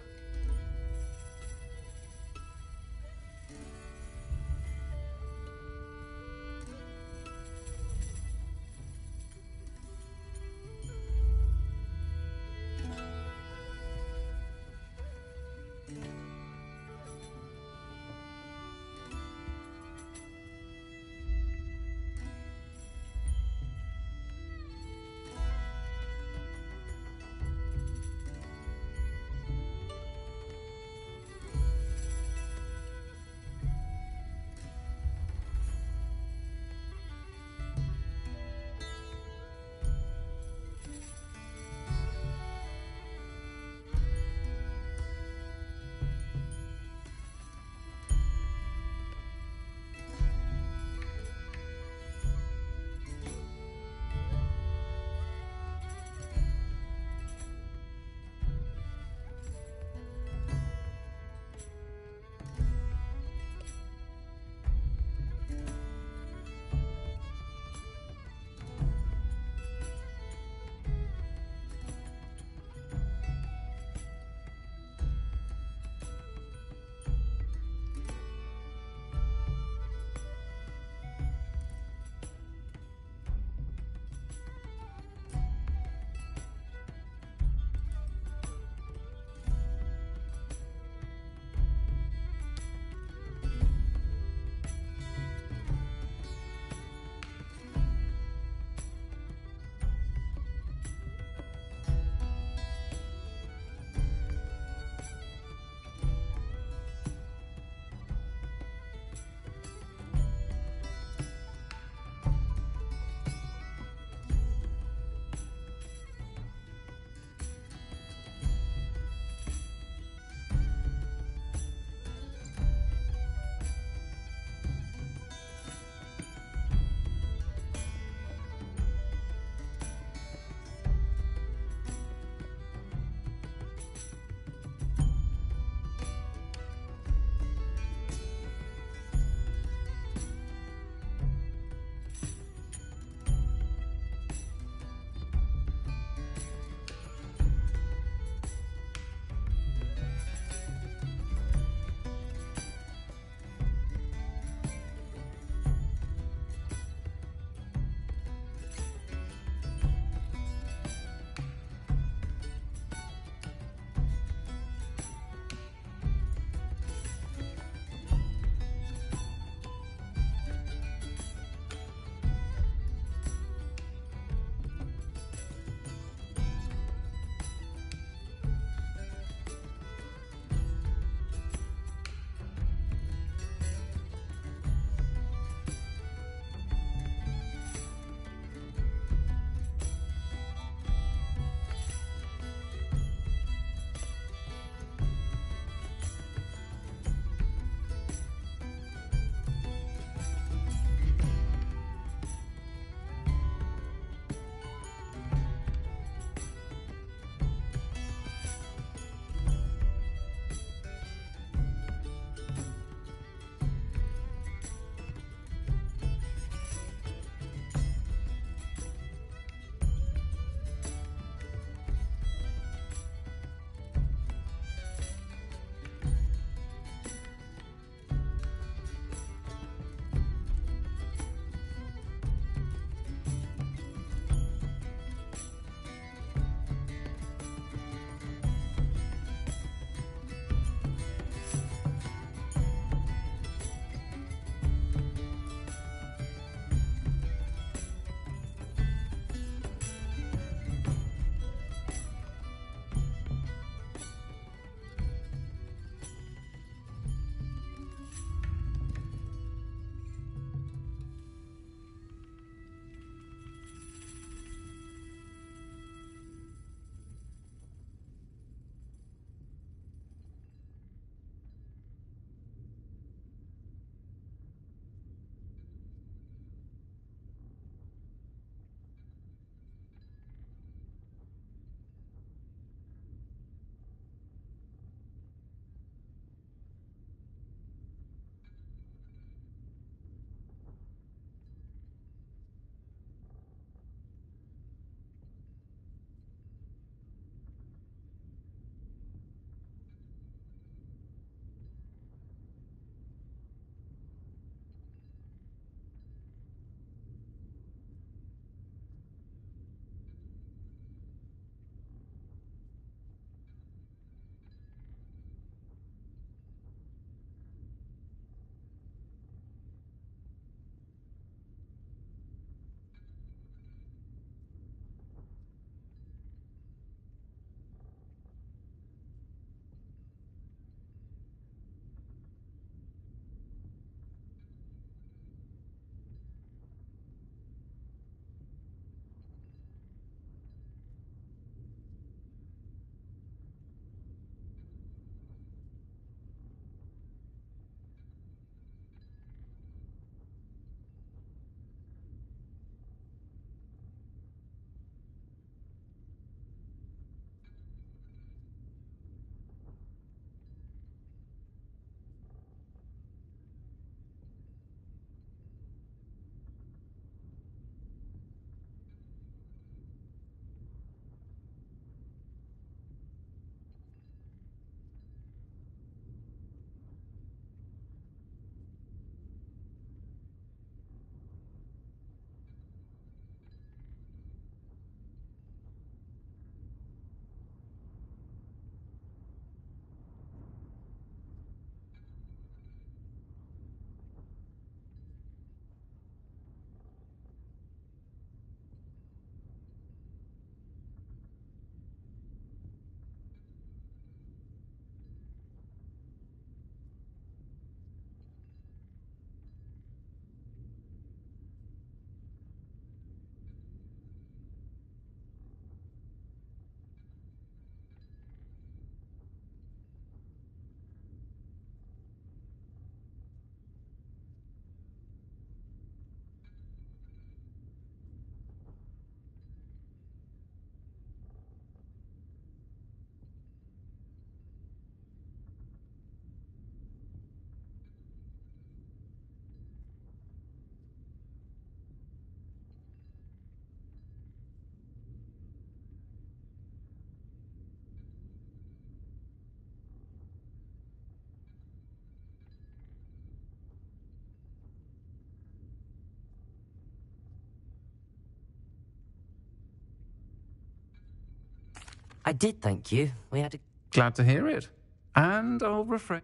I did, thank you. We had a... Glad to hear it. And I'll refrain.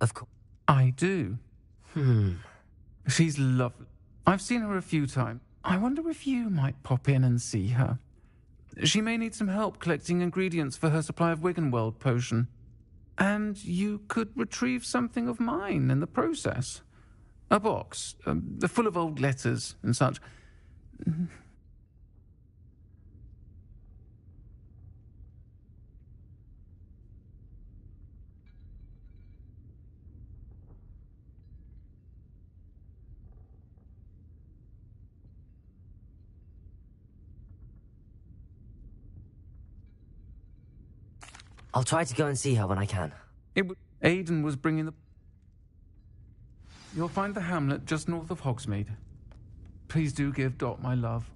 Of course. I do. She's lovely. I've seen her a few times. I wonder if you might pop in and see her. She may need some help collecting ingredients for her supply of Wiggenweld potion. And you could retrieve something of mine in the process. A box, full of old letters and such. I'll try to go and see her when I can. Aidan was bringing the... You'll find the hamlet just north of Hogsmeade. Please do give Dot my love.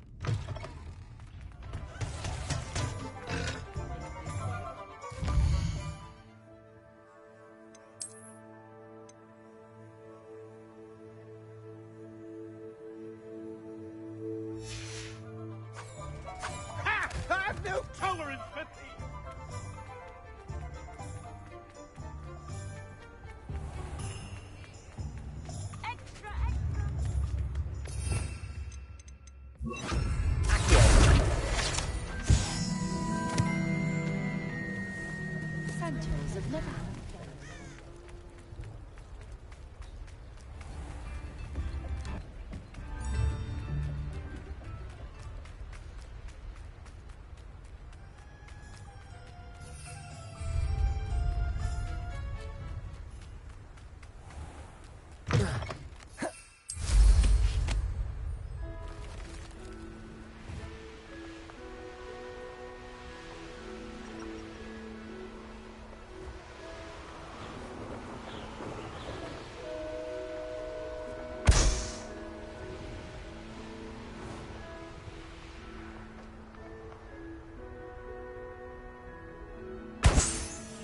I have no tolerance for thieves! Centaurs have never had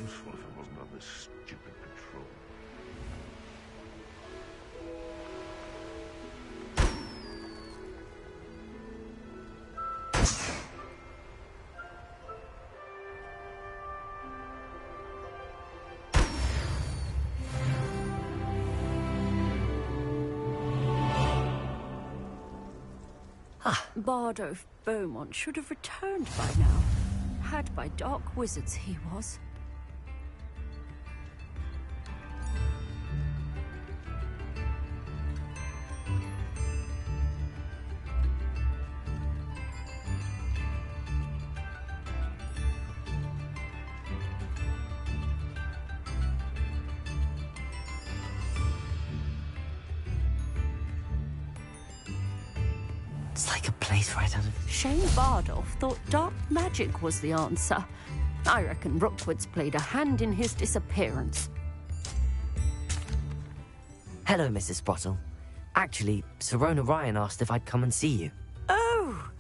Useful if it wasn't on this stupid patrol. Bardo of Beaumont should have returned by now. Had by dark wizards he was. It's like a place right out of... Shane Bardolph thought dark magic was the answer. I reckon Rookwood's played a hand in his disappearance. Hello, Mrs. Sprottle. Actually, Sirona Ryan asked if I'd come and see you. Oh,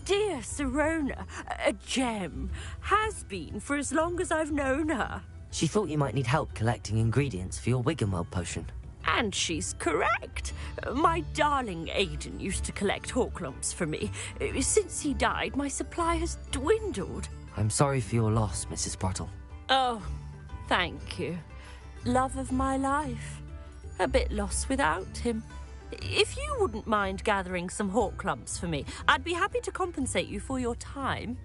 dear Sirona, a gem. Has been for as long as I've known her. She thought you might need help collecting ingredients for your Wiggenweld potion. And she's correct. My darling Aidan used to collect Horklumps for me. Since he died, my supply has dwindled. I'm sorry for your loss, Mrs. Sprottle. Oh, thank you. Love of my life. A bit lost without him. If you wouldn't mind gathering some Horklumps for me, I'd be happy to compensate you for your time.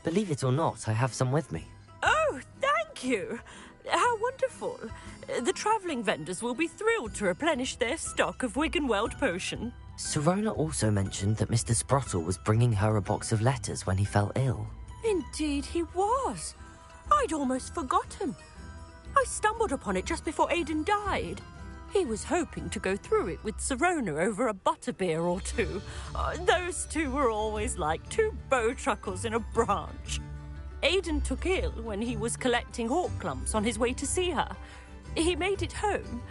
Believe it or not, I have some with me. Oh, thank you. How wonderful. The travelling vendors will be thrilled to replenish their stock of Wiggenweld potion. Sirona also mentioned that Mr. Sprottle was bringing her a box of letters when he fell ill. Indeed he was. I'd almost forgotten. I stumbled upon it just before Aidan died. He was hoping to go through it with Sirona over a butterbeer or two. Those two were always like two bowtruckles in a branch. Aidan took ill when he was collecting Horklumps on his way to see her. He made it home,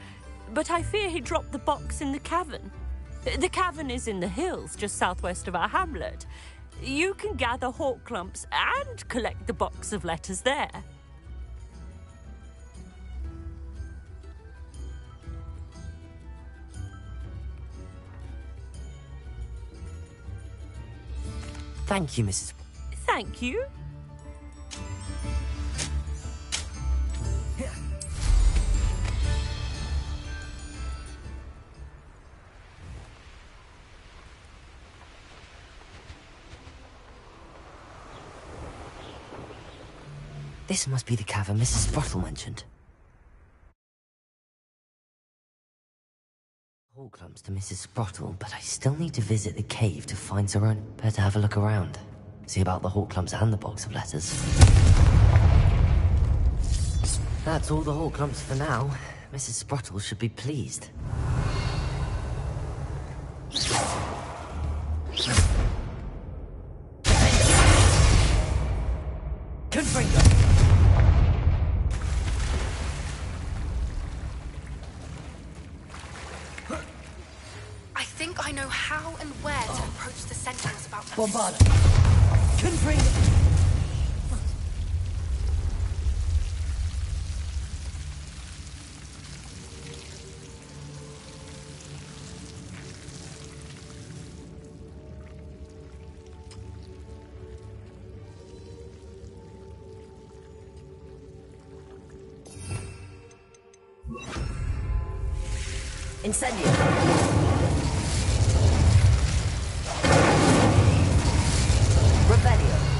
but I fear he dropped the box in the cavern. The cavern is in the hills just southwest of our hamlet. You can gather hawk clumps and collect the box of letters there. Thank you, Mrs. Thank you. This must be the cavern Mrs. Sprottle mentioned. Hawk clumps to Mrs. Sprottle, but I still need to visit the cave to find Serona. Better have a look around. See about the hawk clumps and the box of letters. That's all the hawk clumps for now. Mrs. Sprottle should be pleased. Confringo! I think I know how and where to approach the sentinels about that. Bombard! Confringo! Incendio! Revelio!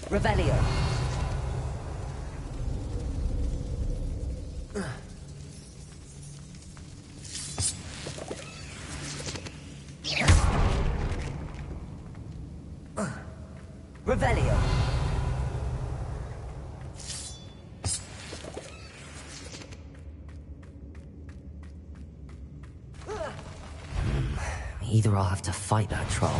Revelio. Revelio. Either I'll have to fight that troll.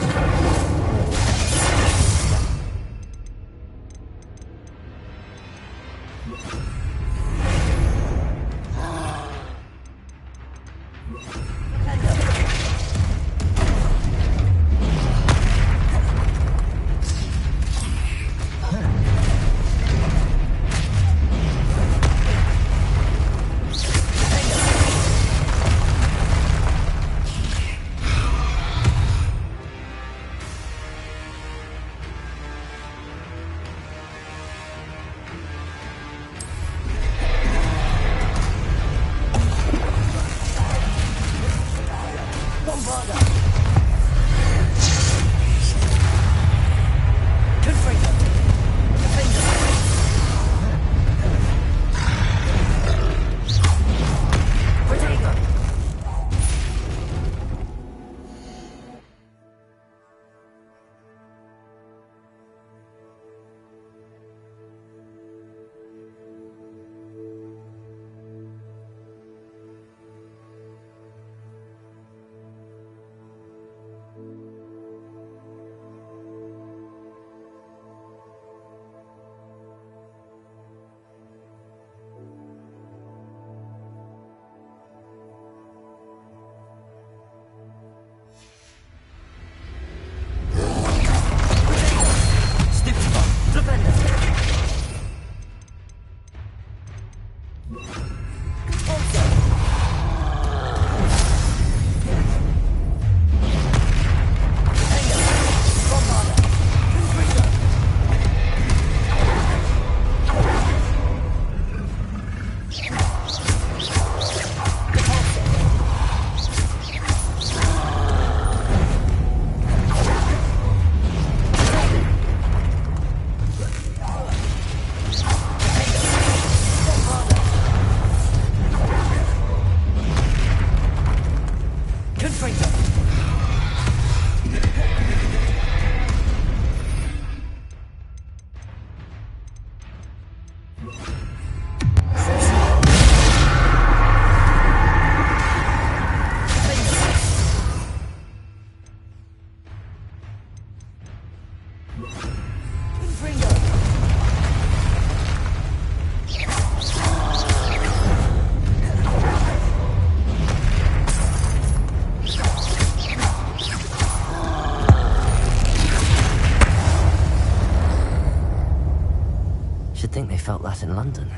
Should think they felt that in London.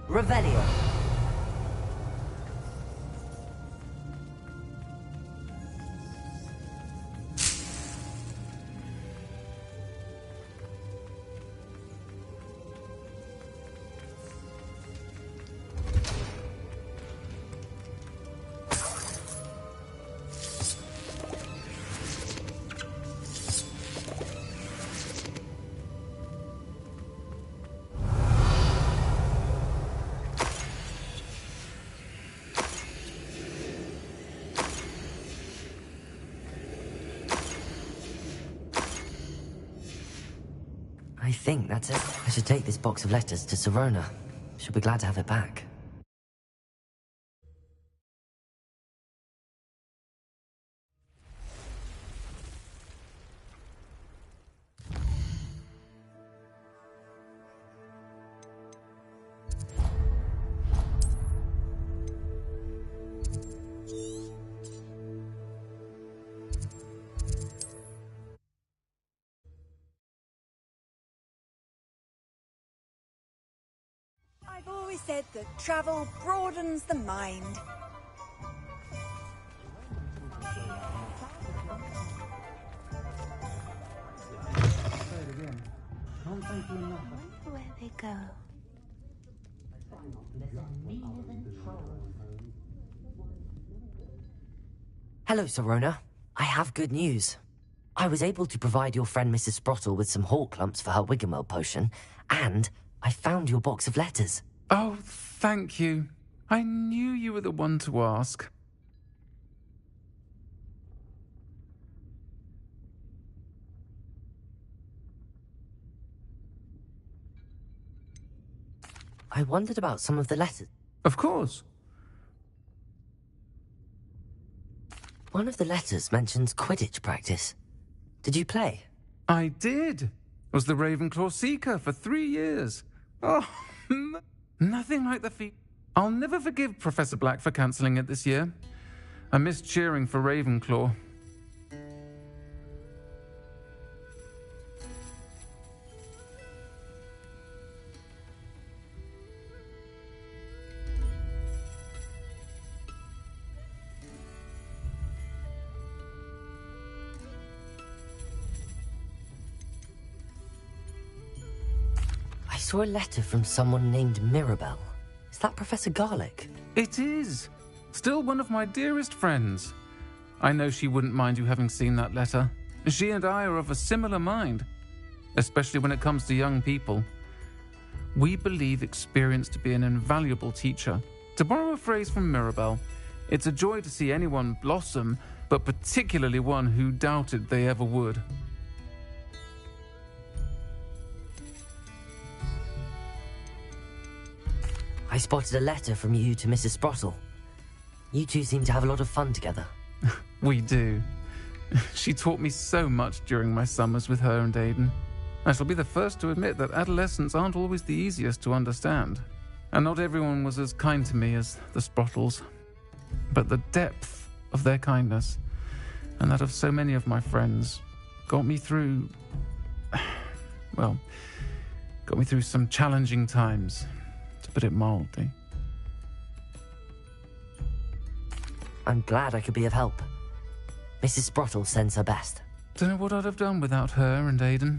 Revelio. I think that's it. I should take this box of letters to Sirona. She'll be glad to have it back. I've always said that travel broadens the mind. Where they go. Hello, Sirona. I have good news. I was able to provide your friend Mrs. Sprottle with some hawk lumps for her Wiggenweld potion, and I found your box of letters. Oh, thank you. I knew you were the one to ask. I wondered about some of the letters. Of course. One of the letters mentions Quidditch practice. Did you play? I did. Was the Ravenclaw Seeker for 3 years. Oh, nothing like the feat. I'll never forgive Professor Black for cancelling it this year. I missed cheering for Ravenclaw. I saw a letter from someone named Mirabelle. Is that Professor Garlick? It is. Still one of my dearest friends. I know she wouldn't mind you having seen that letter. She and I are of a similar mind, especially when it comes to young people. We believe experience to be an invaluable teacher. To borrow a phrase from Mirabelle, it's a joy to see anyone blossom, but particularly one who doubted they ever would. I spotted a letter from you to Mrs. Sprottle. You two seem to have a lot of fun together. We do. She taught me so much during my summers with her and Aiden. I shall be the first to admit that adolescents aren't always the easiest to understand. And not everyone was as kind to me as the Sprottles. But the depth of their kindness, and that of so many of my friends, got me through... well, got me through some challenging times, to put it mildly. I'm glad I could be of help. Mrs. Sprottle sends her best. Don't know what I'd have done without her and Aiden.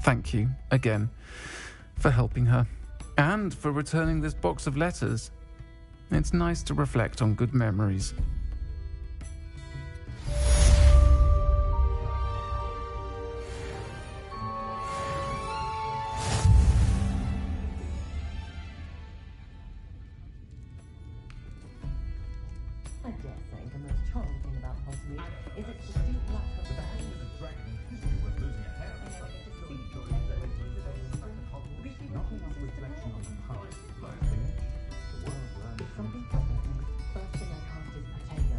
Thank you, again, for helping her, and for returning this box of letters. It's nice to reflect on good memories. I dare say the most charming thing about Hogsmeade is its distinct lack of value. Something happened. First thing I cast is potato.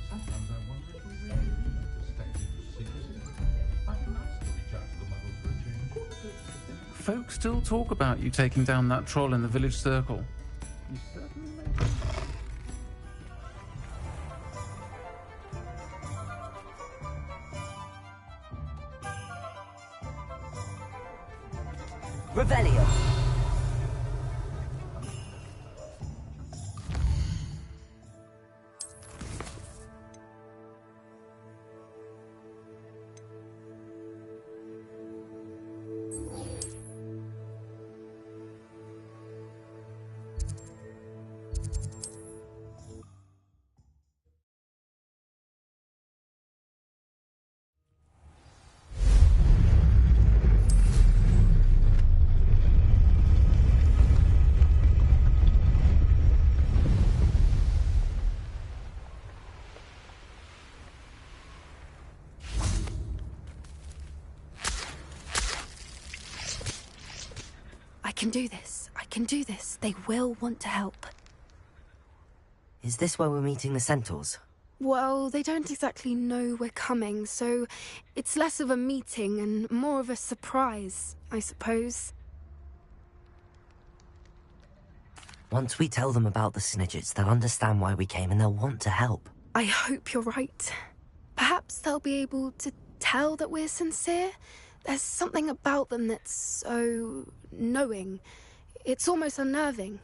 Sometimes I wonder if we really need to step into secrecy. I can actually judge the muggles for a change. Folks still talk about you taking down that troll in the village circle. You certainly make... Revelio. I can do this. I can do this. They will want to help. Is this where we're meeting the centaurs? Well, they don't exactly know we're coming, so it's less of a meeting and more of a surprise, I suppose. Once we tell them about the Snidgets, they'll understand why we came and they'll want to help. I hope you're right. Perhaps they'll be able to tell that we're sincere. There's something about them that's so knowing. It's almost unnerving.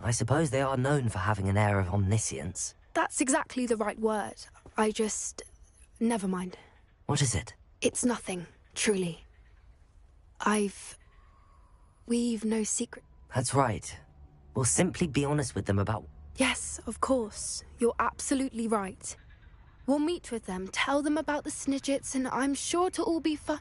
I suppose they are known for having an air of omniscience. That's exactly the right word. I just... Never mind. What is it? It's nothing, truly. We've no secret. That's right. We'll simply be honest with them about... Yes, of course. You're absolutely right. We'll meet with them, tell them about the Snidgets, and I'm sure to all be fine.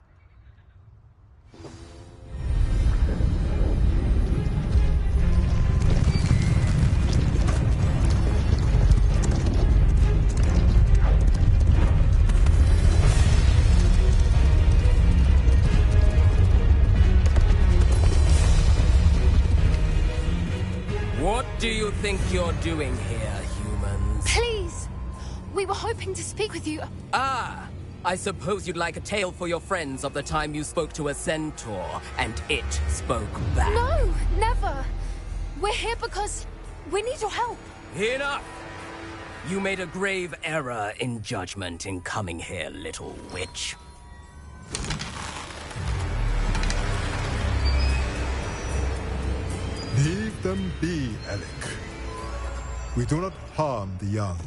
What do you think you're doing here, humans? Please! We were hoping to speak with you. Ah! I suppose you'd like a tale for your friends of the time you spoke to a centaur, and it spoke back. No! Never! We're here because we need your help. Enough! You made a grave error in judgment in coming here, little witch. Leave them be, Alec. We do not harm the young.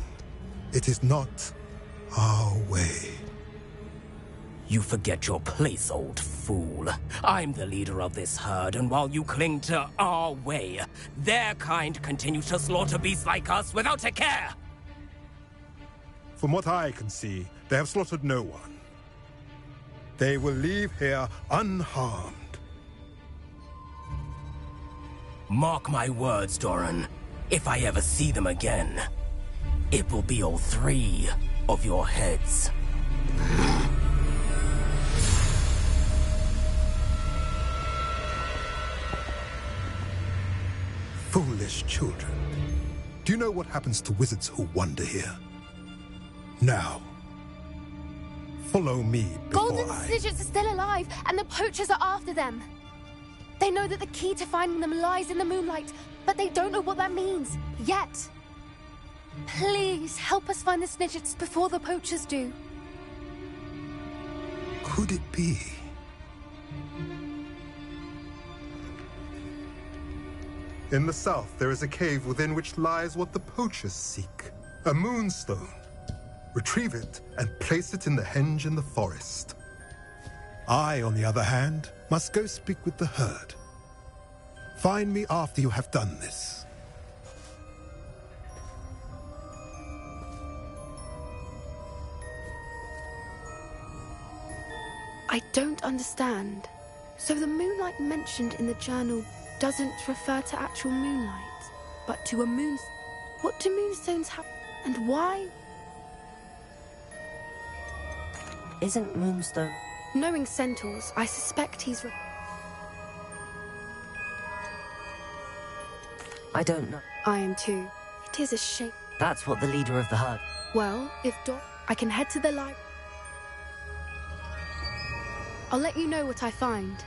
It is not our way. You forget your place, old fool. I'm the leader of this herd, and while you cling to our way, their kind continue to slaughter beasts like us without a care! From what I can see, they have slaughtered no one. They will leave here unharmed. Mark my words, Doran. If I ever see them again, it will be all 3 of your heads. Foolish children. Do you know what happens to wizards who wander here? Now, follow me before Golden Snidgets are still alive, and the poachers are after them. They know that the key to finding them lies in the moonlight, but they don't know what that means, yet. Please, help us find the Snidgets before the poachers do. Could it be? In the south, there is a cave within which lies what the poachers seek. A moonstone. Retrieve it and place it in the henge in the forest. I, on the other hand, must go speak with the herd. Find me after you have done this. I don't understand. So the moonlight mentioned in the journal doesn't refer to actual moonlight, but to a moon... What do moonstones have, and why? Isn't Moonstone... Knowing centaurs, I suspect he's... I don't know. I am too. It is a shame. That's what the leader of the herd... Well, if I can head to the light. I'll let you know what I find.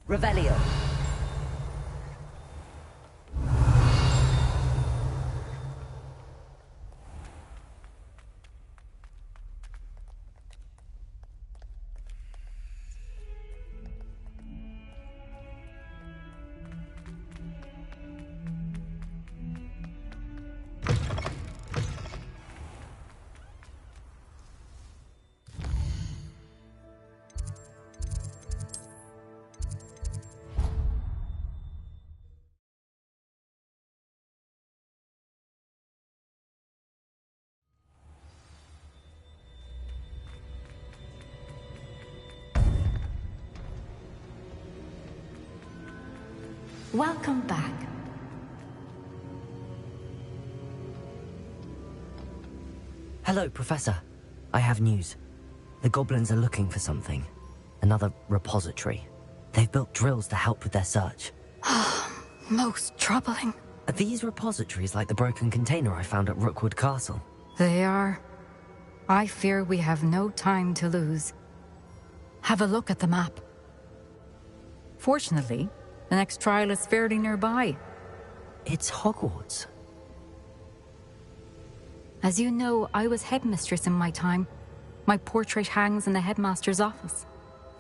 Revelio. Welcome back. Hello, Professor. I have news. The goblins are looking for something. Another repository. They've built drills to help with their search. Most troubling. Are these repositories like the broken container I found at Rookwood Castle? They are. I fear we have no time to lose. Have a look at the map. Fortunately, the next trial is fairly nearby. It's Hogwarts. As you know, I was headmistress in my time. My portrait hangs in the headmaster's office.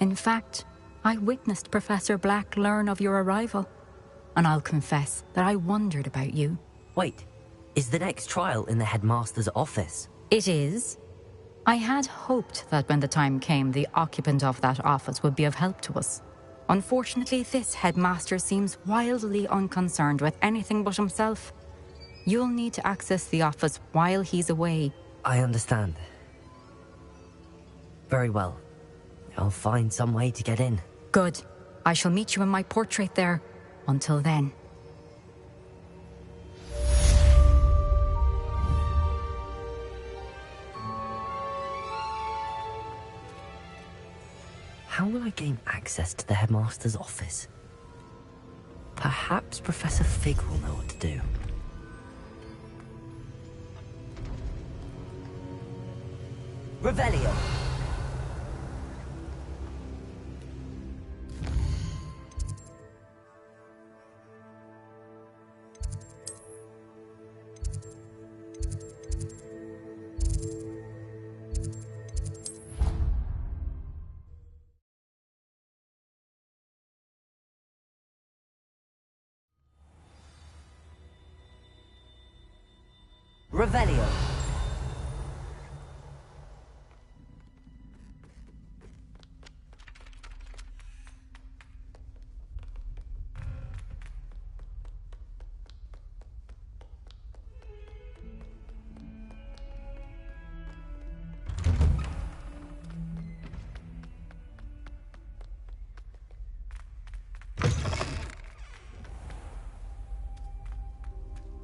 In fact, I witnessed Professor Black learn of your arrival. And I'll confess that I wondered about you. Wait, is the next trial in the headmaster's office? It is. I had hoped that when the time came, the occupant of that office would be of help to us. Unfortunately, this headmaster seems wildly unconcerned with anything but himself. You'll need to access the office while he's away. I understand. Very well. I'll find some way to get in. Good. I shall meet you in my portrait there. Until then. How will I gain access to the headmaster's office? Perhaps Professor Fig will know what to do. Revelio! Revelio.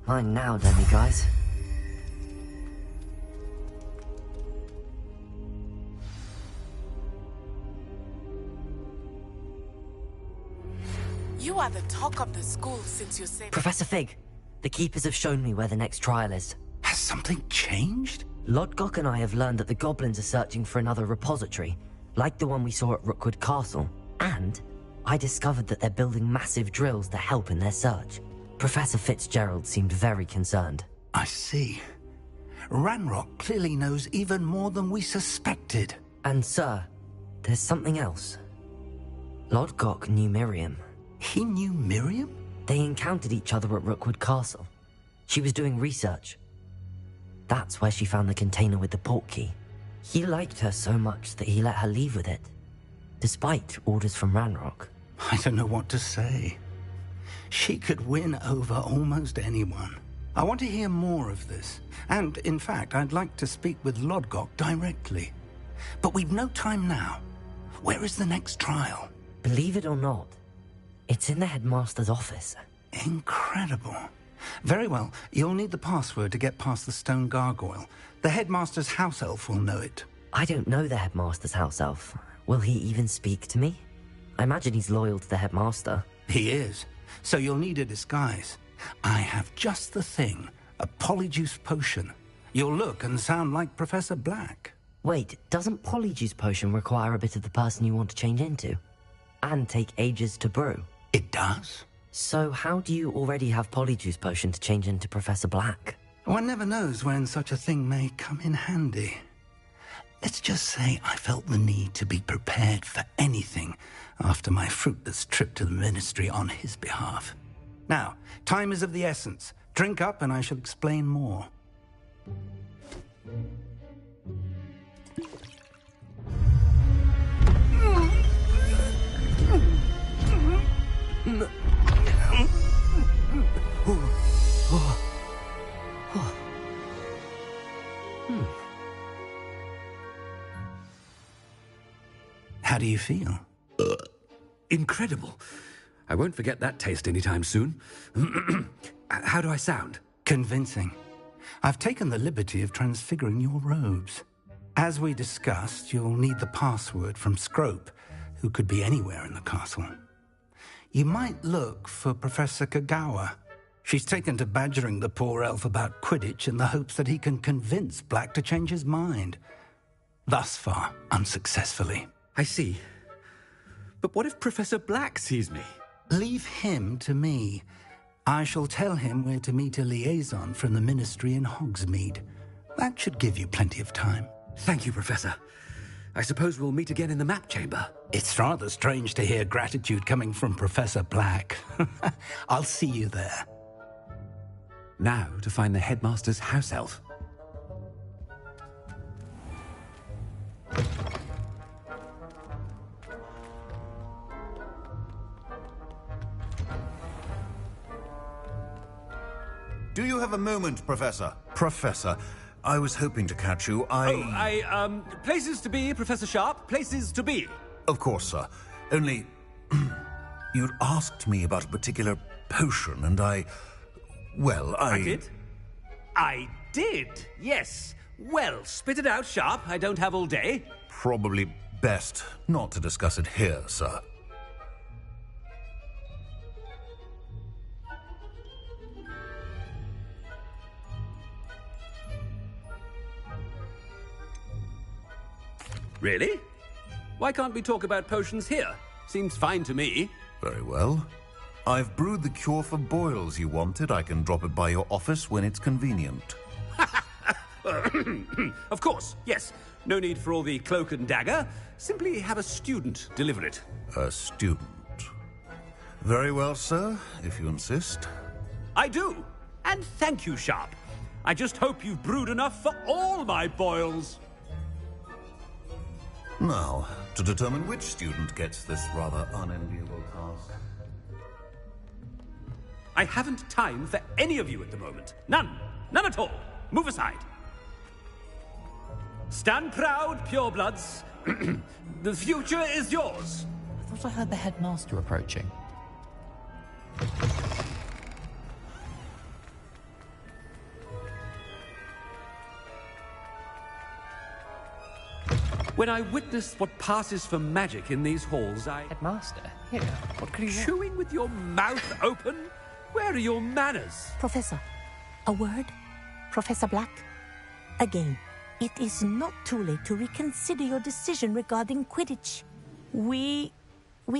Mine now, Demi, guys. You are the talk of the school since you said... Professor Fig, the Keepers have shown me where the next trial is. Has something changed? Lodgok and I have learned that the goblins are searching for another repository, like the one we saw at Rookwood Castle. And I discovered that they're building massive drills to help in their search. Professor Fitzgerald seemed very concerned. I see. Ranrock clearly knows even more than we suspected. And sir, there's something else. Lodgok knew Miriam. He knew Miriam? They encountered each other at Rookwood Castle. She was doing research. That's where she found the container with the port key. He liked her so much that he let her leave with it, despite orders from Ranrock. I don't know what to say. She could win over almost anyone. I want to hear more of this. And, in fact, I'd like to speak with Lodgok directly. But we've no time now. Where is the next trial? Believe it or not, it's in the headmaster's office. Incredible. Very well. You'll need the password to get past the stone gargoyle. The headmaster's house elf will know it. I don't know the headmaster's house elf. Will he even speak to me? I imagine he's loyal to the headmaster. He is. So you'll need a disguise. I have just the thing. A polyjuice potion. You'll look and sound like Professor Black. Wait, doesn't polyjuice potion require a bit of the person you want to change into? And take ages to brew? It does. So how do you already have polyjuice potion to change into Professor Black? One never knows when such a thing may come in handy. Let's just say I felt the need to be prepared for anything after my fruitless trip to the Ministry on his behalf. Now, time is of the essence. Drink up and I shall explain more. How do you feel? Incredible. I won't forget that taste anytime soon. How do I sound? Convincing. I've taken the liberty of transfiguring your robes. As we discussed, you'll need the password from Scrope, who could be anywhere in the castle. You might look for Professor Kagawa. She's taken to badgering the poor elf about Quidditch in the hopes that he can convince Black to change his mind. Thus far, unsuccessfully. I see. But what if Professor Black sees me? Leave him to me. I shall tell him where to meet a liaison from the Ministry in Hogsmeade. That should give you plenty of time. Thank you, Professor. I suppose we'll meet again in the map chamber. It's rather strange to hear gratitude coming from Professor Black. I'll see you there. Now to find the headmaster's house elf. Do you have a moment, Professor? Professor, I was hoping to catch you. Places to be, Professor Sharp. Places to be. Of course, sir. Only, you'd asked me about a particular potion, and I did? I did, yes. Well, spit it out, Sharp. I don't have all day. Probably best not to discuss it here, sir. Really? Why can't we talk about potions here? Seems fine to me. Very well. I've brewed the cure for boils you wanted. I can drop it by your office when it's convenient. Of course, yes. No need for all the cloak and dagger. Simply have a student deliver it. A student? Very well, sir, if you insist. I do. And thank you, Sharp. I just hope you've brewed enough for all my boils. Now, to determine which student gets this rather unenviable task. I haven't time for any of you at the moment. None. None at all. Move aside. Stand proud, purebloods. The future is yours. I thought I heard the headmaster approaching. When I witness what passes for magic in these halls, Headmaster, here, what could you want? Chewing with your mouth open? Where are your manners? Professor, a word? Professor Black? Again, it is not too late to reconsider your decision regarding Quidditch. We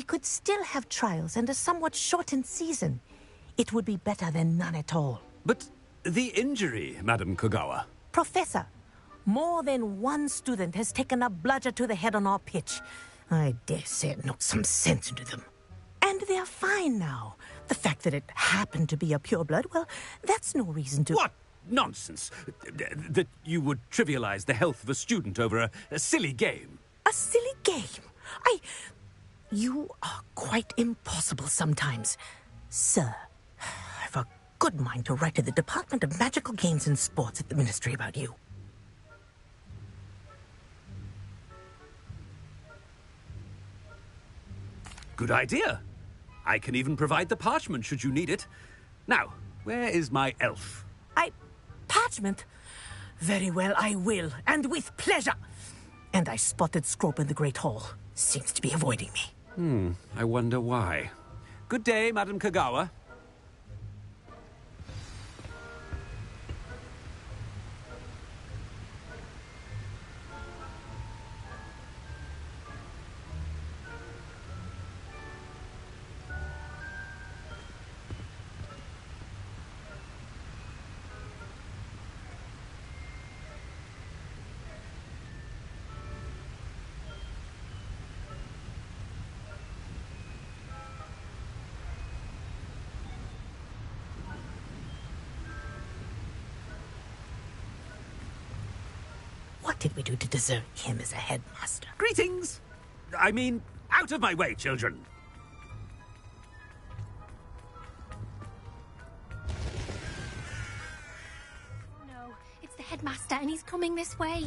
could still have trials and a somewhat shortened season. It would be better than none at all. But the injury, Madam Kagawa. Professor, more than one student has taken a bludger to the head on our pitch. I dare say it knocked some sense into them. And they're fine now. The fact that it happened to be a pureblood, well, that's no reason to... What nonsense! That you would trivialize the health of a student over a silly game. A silly game? You are quite impossible sometimes. Sir, I've a good mind to write to the Department of Magical Games and Sports at the Ministry about you. Good idea. I can even provide the parchment should you need it. Now, where is my elf? Parchment? Very well, I will, and with pleasure. And I spotted Scrope in the Great Hall. Seems to be avoiding me. I wonder why. Good day, Madam Kagawa. What did we do to deserve him as a headmaster? Greetings! I mean, out of my way, children! No, it's the headmaster and he's coming this way.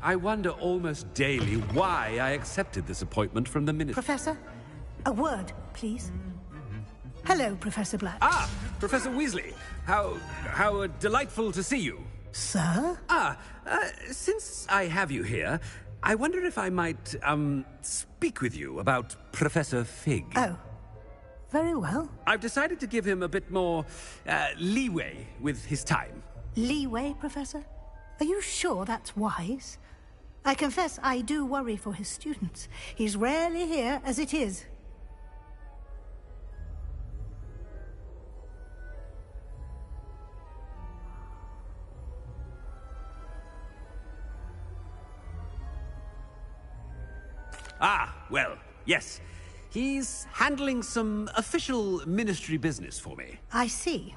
I wonder almost daily why I accepted this appointment from the minister. Professor, a word, please. Hello, Professor Black. Ah, Professor Weasley. How delightful to see you. Sir? Since I have you here, I wonder if I might, speak with you about Professor Fig. Oh, very well. I've decided to give him a bit more, leeway with his time. Leeway, Professor? Are you sure that's wise? I confess I do worry for his students. He's rarely here as it is. Ah, well, yes. He's handling some official ministry business for me. I see.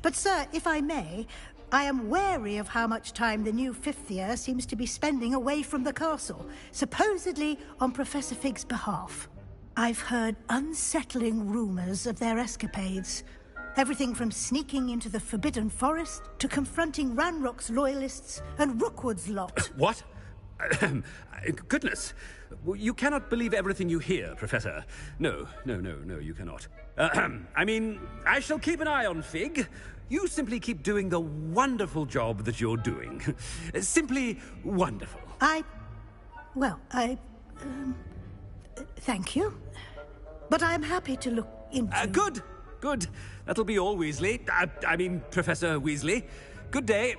But, sir, if I may, I am wary of how much time the new fifth year seems to be spending away from the castle, supposedly on Professor Fig's behalf. I've heard unsettling rumors of their escapades. Everything from sneaking into the Forbidden Forest to confronting Ranrock's loyalists and Rookwood's lot. What? Goodness. You cannot believe everything you hear, Professor. No, you cannot. I mean, I shall keep an eye on Fig. You simply keep doing the wonderful job that you're doing. Simply wonderful. Thank you. But I'm happy to look into... Good. That'll be all, Weasley. I mean, Professor Weasley. Good day.